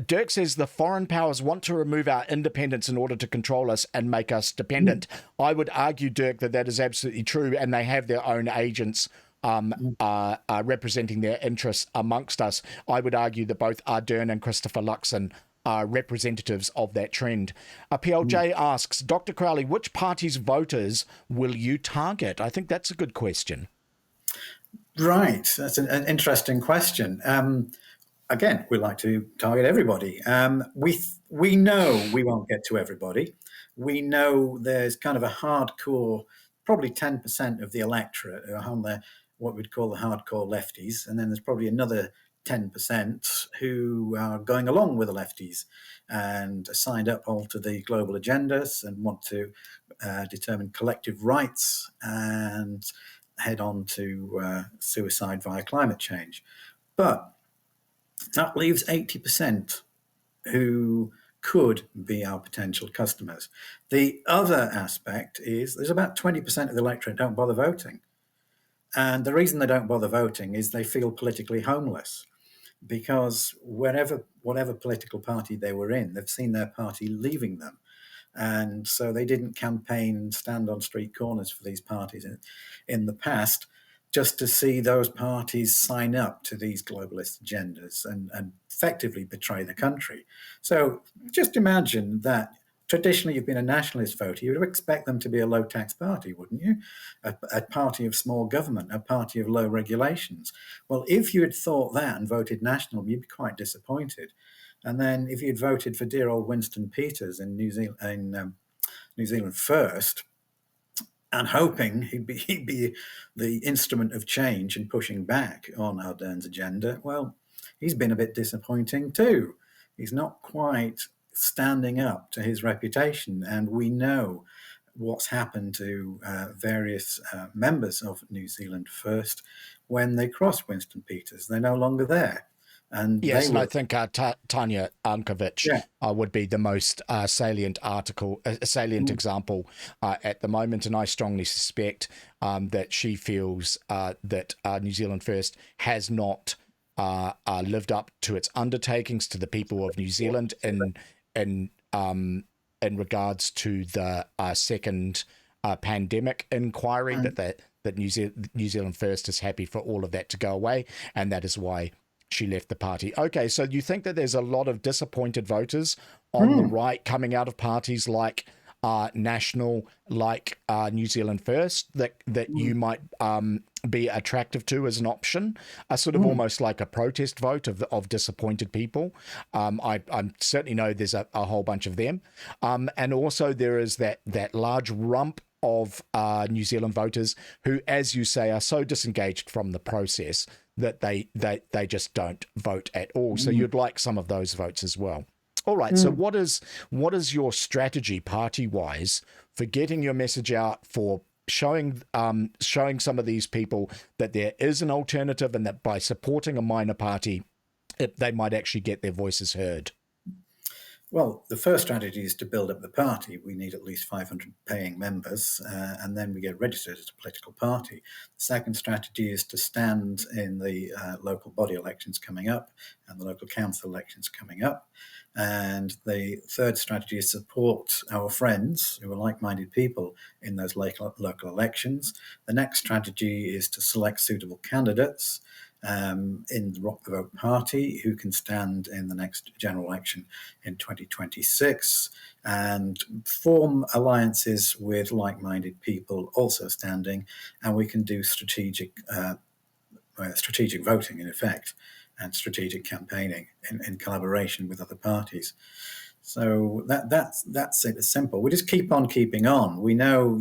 Dirk says the foreign powers want to remove our independence in order to control us and make us dependent. I would argue, Dirk, that is absolutely true, and they have their own agents representing their interests amongst us. I would argue that both Ardern and Christopher Luxon are representatives of that trend. PLJ asks, Dr. Crowley, which party's voters will you target? I think that's a good question. Right. That's an interesting question. Again, we like to target everybody. We know we won't get to everybody. We know there's kind of a hardcore, probably 10% of the electorate who are on what we'd call the hardcore lefties, and then there's probably another 10% who are going along with the lefties and are signed up all to the global agendas and want to determine collective rights and head on to suicide via climate change. But that leaves 80% who could be our potential customers. The other aspect is there's about 20% of the electorate don't bother voting. And the reason they don't bother voting is they feel politically homeless, because whatever political party they were in, they've seen their party leaving them. And so they didn't campaign, stand on street corners for these parties in the past, just to see those parties sign up to these globalist agendas and effectively betray the country. So just imagine that traditionally you've been a nationalist voter, you would expect them to be a low tax party, wouldn't you? A party of small government, a party of low regulations. Well, if you had thought that and voted national, you'd be quite disappointed. And then if you'd voted for dear old Winston Peters in New Zealand First, and hoping he'd be the instrument of change and pushing back on Ardern's agenda, well, he's been a bit disappointing too. He's not quite standing up to his reputation, and we know what's happened to various members of New Zealand First when they cross Winston Peters. They're no longer there. And yes, they and were, I think Tanya Ankovic yeah. would be the most salient example at the moment, and I strongly suspect that she feels that New Zealand First has not lived up to its undertakings to the people of New Zealand in regards to the second pandemic inquiry, that New Zealand First is happy for all of that to go away, and that is why she left the party. Okay, so you think that there's a lot of disappointed voters on the right coming out of parties like National, like New Zealand First, that you might be attractive to as an option, a sort of almost like a protest vote of disappointed people. I certainly know there's a whole bunch of them. And also there is that large rump of New Zealand voters who, as you say, are so disengaged from the process that they just don't vote at all. So you'd like some of those votes as well. All right. So what is your strategy party-wise for getting your message out, for showing some of these people that there is an alternative, and that by supporting a minor party, they might actually get their voices heard? Well, the first strategy is to build up the party. We need at least 500 paying members, and then we get registered as a political party. The second strategy is to stand in the local body elections coming up and the local council elections coming up. And the third strategy is support our friends who are like-minded people in those local elections. The next strategy is to select suitable candidates in the Rock the Vote party who can stand in the next general election in 2026, and form alliances with like-minded people also standing, and we can do strategic voting in effect, and strategic campaigning in collaboration with other parties. So that's it. It's simple. We just keep on keeping on. We know,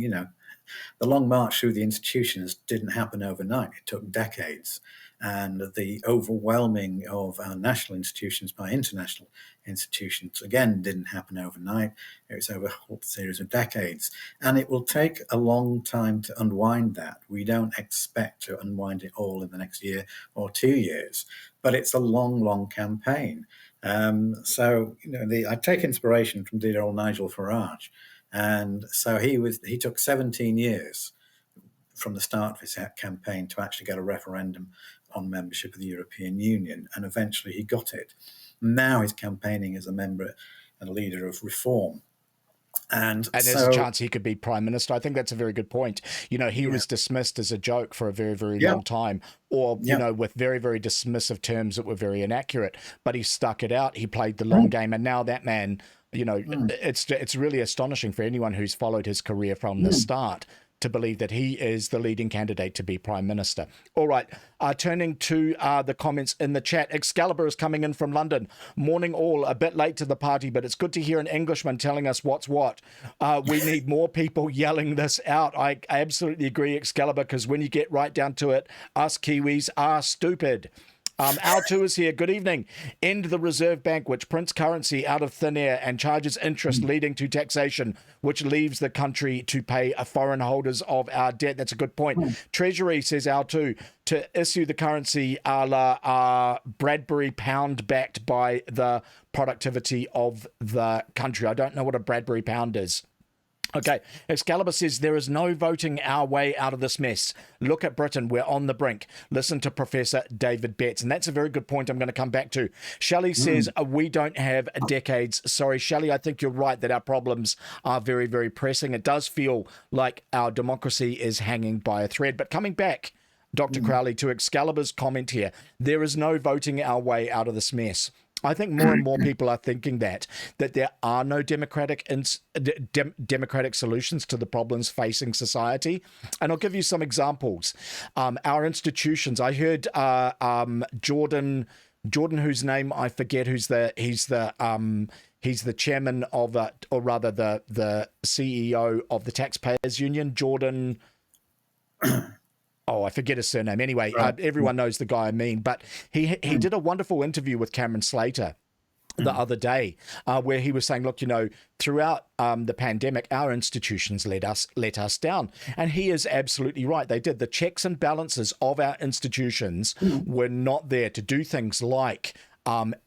the long march through the institutions didn't happen overnight. It took decades. And the overwhelming of our national institutions by international institutions, again, didn't happen overnight. It was over a whole series of decades. And it will take a long time to unwind that. We don't expect to unwind it all in the next year or 2 years, but it's a long, long campaign. I take inspiration from dear old Nigel Farage. And so he took 17 years from the start of his campaign to actually get a referendum on membership of the European Union, and eventually he got it. Now he's campaigning as a member and a leader of reform. And there's a chance he could be prime minister. I think that's a very good point. He was dismissed as a joke for a very, very long time, or, with very, very dismissive terms that were very inaccurate, but he stuck it out. He played the long game. And now that man, it's really astonishing for anyone who's followed his career from the start to believe that he is the leading candidate to be prime minister. All right, turning to the comments in the chat. Excalibur is coming in from London. Morning all, a bit late to the party, but it's good to hear an Englishman telling us what's what. We need more people yelling this out. I absolutely agree, Excalibur, because when you get right down to it, us Kiwis are stupid. Al2 is here. Good evening. End the Reserve Bank, which prints currency out of thin air and charges interest leading to taxation, which leaves the country to pay foreign holders of our debt. That's a good point. Treasury, says Al2, to issue the currency a la Bradbury pound backed by the productivity of the country. I don't know what a Bradbury pound is. Okay, Excalibur says there is no voting our way out of this mess. Look at Britain, we're on the brink. Listen to Professor David Betts, and that's a very good point I'm going to come back to. Shelley says we don't have decades. Sorry, Shelley, I think you're right that our problems are very, very pressing. It does feel like our democracy is hanging by a thread. But coming back, Dr. Crowley, to Excalibur's comment here, there is no voting our way out of this mess. I think more and more people are thinking that there are no democratic solutions to the problems facing society. And I'll give you some examples. Our institutions, I heard Jordan, whose name I forget, he's the chairman of, or rather the CEO of the Taxpayers Union, Jordan. Oh, I forget his surname. Anyway, Right. Everyone knows the guy I mean. But he did a wonderful interview with Cameron Slater the other day, where he was saying, look, throughout the pandemic, our institutions let us down. And he is absolutely right. They did. The checks and balances of our institutions were not there to do things like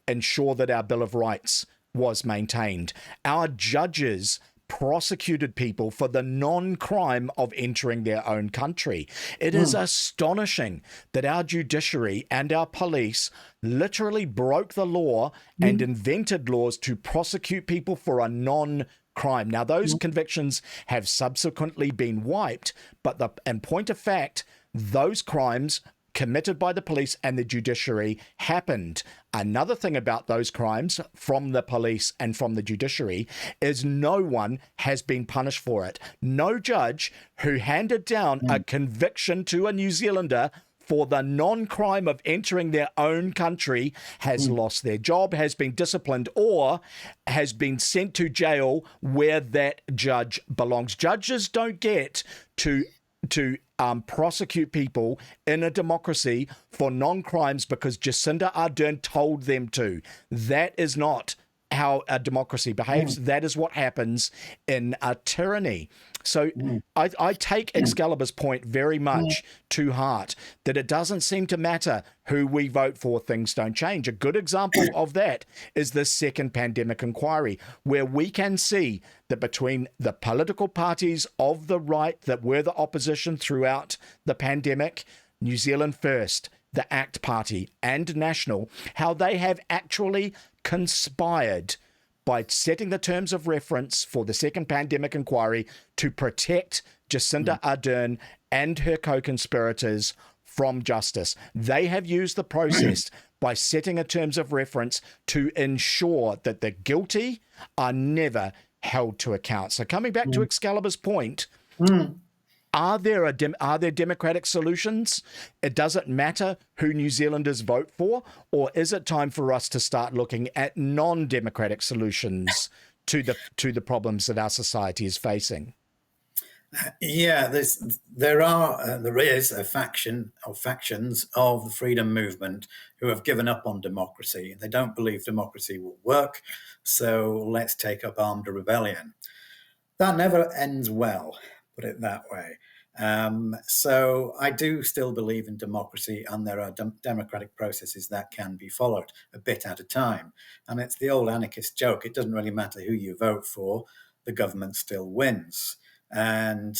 ensure that our Bill of Rights was maintained. Our judges prosecuted people for the non-crime of entering their own country. It is astonishing that our judiciary and our police literally broke the law and invented laws to prosecute people for a non-crime. Now, those convictions have subsequently been wiped, but in point of fact, those crimes committed by the police and the judiciary happened. Another thing about those crimes from the police and from the judiciary is no one has been punished for it. No judge who handed down a conviction to a New Zealander for the non-crime of entering their own country has lost their job, has been disciplined, or has been sent to jail where that judge belongs. Judges don't get to prosecute people in a democracy for non-crimes because Jacinda Ardern told them to. That is not how a democracy behaves. That is what happens in a tyranny. So I take Excalibur's point very much to heart, that it doesn't seem to matter who we vote for, things don't change. A good example of that is the second pandemic inquiry, where we can see that between the political parties of the right that were the opposition throughout the pandemic, New Zealand First, the ACT Party, and National, how they have actually conspired by setting the terms of reference for the second pandemic inquiry to protect Jacinda Ardern and her co-conspirators from justice. They have used the process by setting a terms of reference to ensure that the guilty are never held to account. So coming back to Excalibur's point, are there democratic solutions? It doesn't matter who New Zealanders vote for, or is it time for us to start looking at non-democratic solutions to the problems that our society is facing? Yeah, there is a faction or factions of the freedom movement who have given up on democracy. They don't believe democracy will work, so let's take up armed rebellion. That never ends well, put it that way. So I do still believe in democracy, and there are democratic processes that can be followed a bit at a time. And it's the old anarchist joke. It doesn't really matter who you vote for, the government still wins. And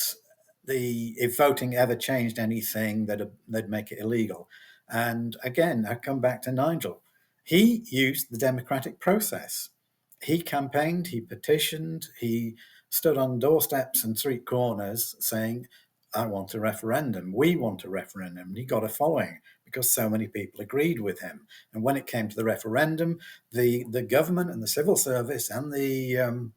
if voting ever changed anything, they'd make it illegal. And again, I come back to Nigel. He used the democratic process. He campaigned, he petitioned, he stood on doorsteps and street corners saying, I want a referendum. We want a referendum. And he got a following because so many people agreed with him. And when it came to the referendum, the government and the civil service and the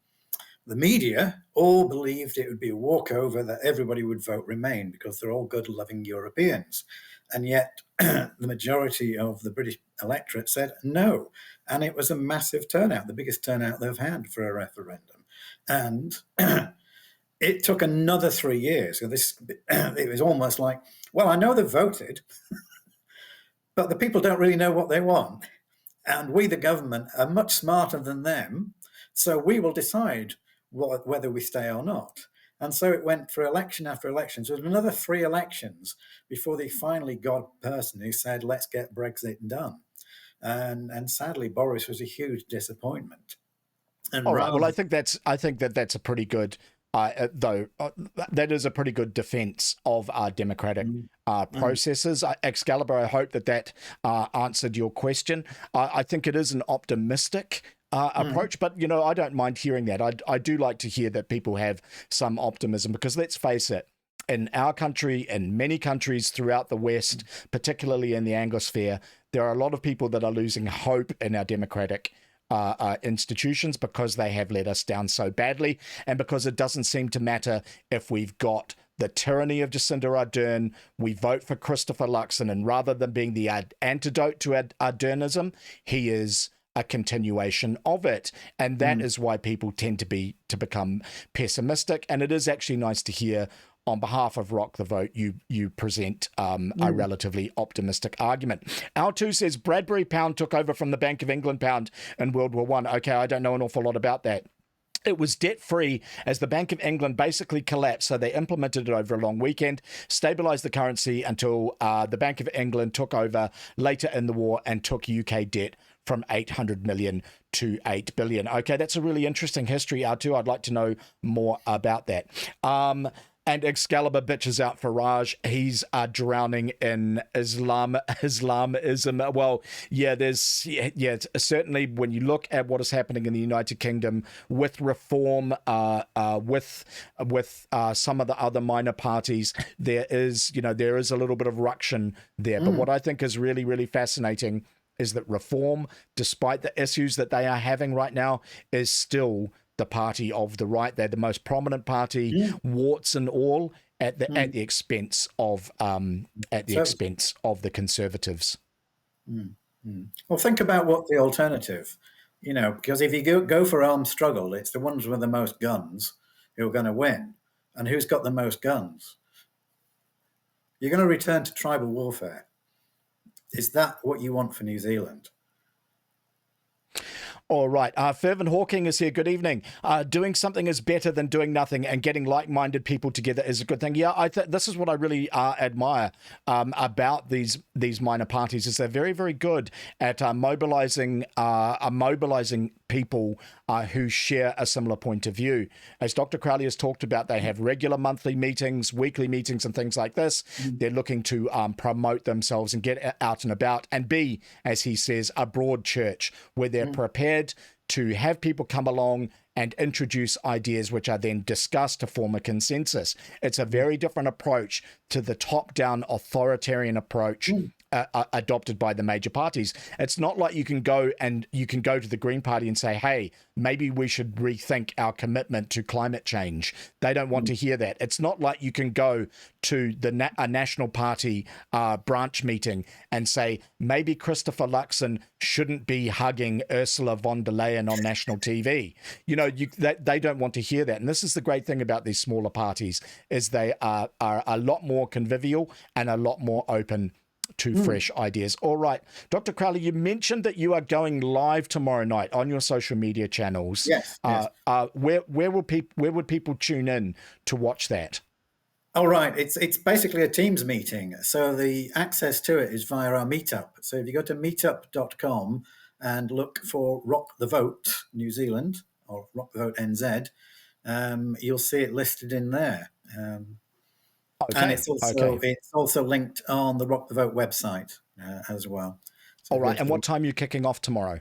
media all believed it would be a walkover, that everybody would vote Remain because they're all good, loving Europeans. And yet the majority of the British electorate said no. And it was a massive turnout, the biggest turnout they've had for a referendum. And it took another 3 years. It was almost like, well, I know they've voted, but the people don't really know what they want. And we, the government, are much smarter than them. So we will decide whether we stay or not. And so it went for election after election. So it was another 3 elections before they finally got a person who said, let's get Brexit done. And sadly, Boris was a huge disappointment. And All right. Well, I think that's a pretty good though that is a pretty good defense of our democratic processes. Excalibur, I hope that answered your question. I think it is an optimistic approach, but I don't mind hearing that. I do like to hear that people have some optimism, because let's face it, in our country and many countries throughout the West, particularly in the Anglosphere, there are a lot of people that are losing hope in our democratic institutions, because they have let us down so badly, and because it doesn't seem to matter if we've got the tyranny of Jacinda Ardern, we vote for Christopher Luxon, and rather than being the antidote to Ardernism, he is a continuation of it. And that is why people tend to become pessimistic. And it is actually nice to hear, on behalf of Rock the Vote, you present a relatively optimistic argument. Al2 says Bradbury pound took over from the Bank of England pound in World War One. Okay, I don't know an awful lot about that. It was debt-free as the Bank of England basically collapsed, so they implemented it over a long weekend, stabilised the currency until the Bank of England took over later in the war and took UK debt from 800 million to 8 billion. Okay, that's a really interesting history, R2. I'd like to know more about that. And Excalibur bitches out Farage. He's drowning in Islamism. Well, certainly when you look at what is happening in the United Kingdom with reform, with some of the other minor parties, there is a little bit of ruction there. But what I think is really, really fascinating is that reform, despite the issues that they are having right now, is still the party of the right. They're the most prominent party, warts and all, at the expense of the Conservatives. Well, think about what the alternative, because if you go for armed struggle, it's the ones with the most guns who are going to win. And who's got the most guns? You're going to return to tribal warfare. Is that what you want for New Zealand? All right. Fervin Hawking is here. Good evening. Doing something is better than doing nothing, and getting like-minded people together is a good thing. Yeah, this is what I really admire about these minor parties, is they're very, very good at mobilizing people who share a similar point of view. As Dr. Crowley has talked about, they have regular monthly meetings, weekly meetings, and things like this. They're looking to promote themselves and get out and about and be, as he says, a broad church where they're prepared to have people come along and introduce ideas which are then discussed to form a consensus. It's a very different approach to the top-down authoritarian approach adopted by the major parties. It's not like you can go to the Green Party and say, hey, maybe we should rethink our commitment to climate change. They don't want to hear that. It's not like you can go to a National Party branch meeting and say, maybe Christopher Luxon shouldn't be hugging Ursula von der Leyen on national TV. They don't want to hear that. And this is the great thing about these smaller parties, is they are a lot more convivial and a lot more open to fresh ideas. All right, Dr. Crowley, you mentioned that you are going live tomorrow night on your social media channels. Yes. Where would people tune in to watch that? All right, it's basically a Teams meeting, so the access to it is via our Meetup. So if you go to meetup.com and look for Rock the Vote New Zealand or Rock the Vote NZ, you'll see it listed in there. Okay. And it's also linked on the Rock the Vote website as well. So all right, and what time are you kicking off tomorrow?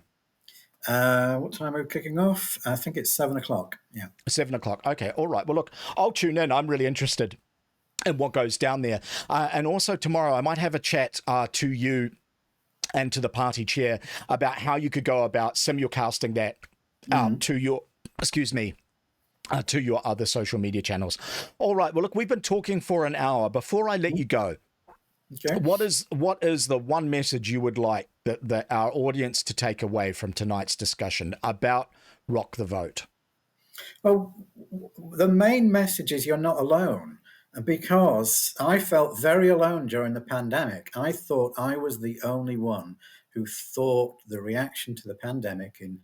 What time are we kicking off? I think it's 7:00. Yeah. 7:00. Okay, all right. Well, look, I'll tune in. I'm really interested in what goes down there. And also tomorrow I might have a chat to you and to the party chair about how you could go about simulcasting that to your, to your other social media channels. All right. Well, look, we've been talking for an hour. Before I let you go, what is the one message you would like that our audience to take away from tonight's discussion about Rock the Vote? Well, the main message is you're not alone. Because I felt very alone during the pandemic. I thought I was the only one who thought the reaction to the pandemic in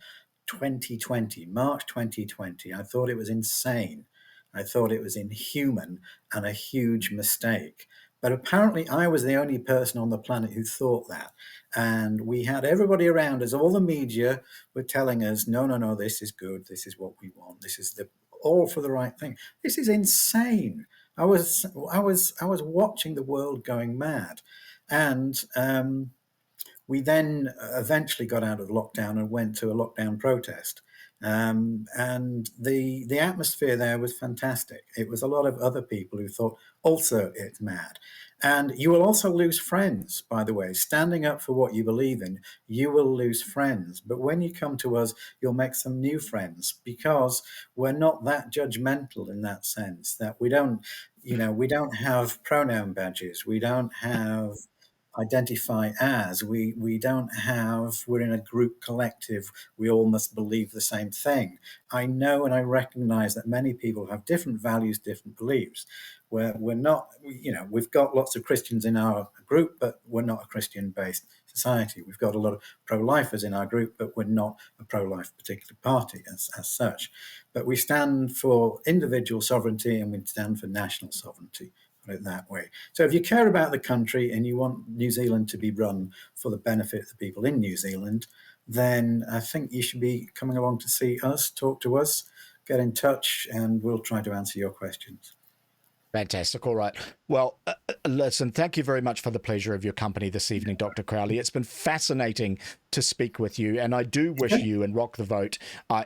2020, March 2020, I thought it was insane. I thought it was inhuman and a huge mistake. But apparently I was the only person on the planet who thought that. And we had everybody around us, all the media were telling us, no, this is good. This is what we want. This is all for the right thing. This is insane. I was watching the world going mad, and we then eventually got out of lockdown and went to a lockdown protest. And the atmosphere there was fantastic. It was a lot of other people who thought also it's mad. And you will also lose friends, by the way. Standing up for what you believe in, you will lose friends. But when you come to us, you'll make some new friends, because we're not that judgmental in that sense, that we don't, we don't have pronoun badges. We don't have identify as. We don't have, we're in a group collective, we all must believe the same thing. I know and I recognize that many people have different values, different beliefs. We're not, we've got lots of Christians in our group, but we're not a Christian based society. We've got a lot of pro-lifers in our group, but we're not a pro-life particular party as such. But we stand for individual sovereignty and we stand for national sovereignty. It that way. So if you care about the country and you want New Zealand to be run for the benefit of the people in New Zealand, then I think you should be coming along to see us, talk to us, get in touch, and we'll try to answer your questions. Fantastic. All right. Well, listen, thank you very much for the pleasure of your company this evening, Dr. Crowley. It's been fascinating to speak with you, and I do wish you and Rock the Vote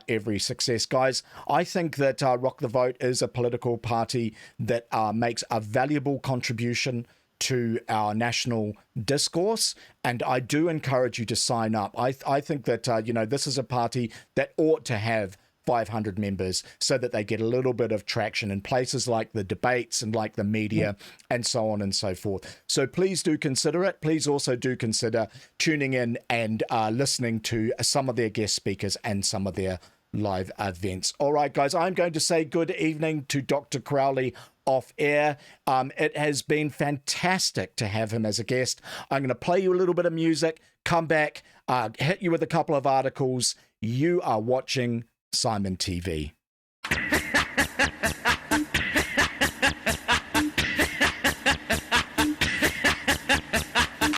every success. Guys, I think that Rock the Vote is a political party that makes a valuable contribution to our national discourse, and I do encourage you to sign up. I think that, this is a party that ought to have 500 members so that they get a little bit of traction in places like the debates and like the media and so on and so forth. So please do consider it. Please also do consider tuning in and listening to some of their guest speakers and some of their live events. All right, guys, I'm going to say good evening to Dr. Crowley off air. It has been fantastic to have him as a guest. I'm going to play you a little bit of music, come back, hit you with a couple of articles. You are watching Simon TV.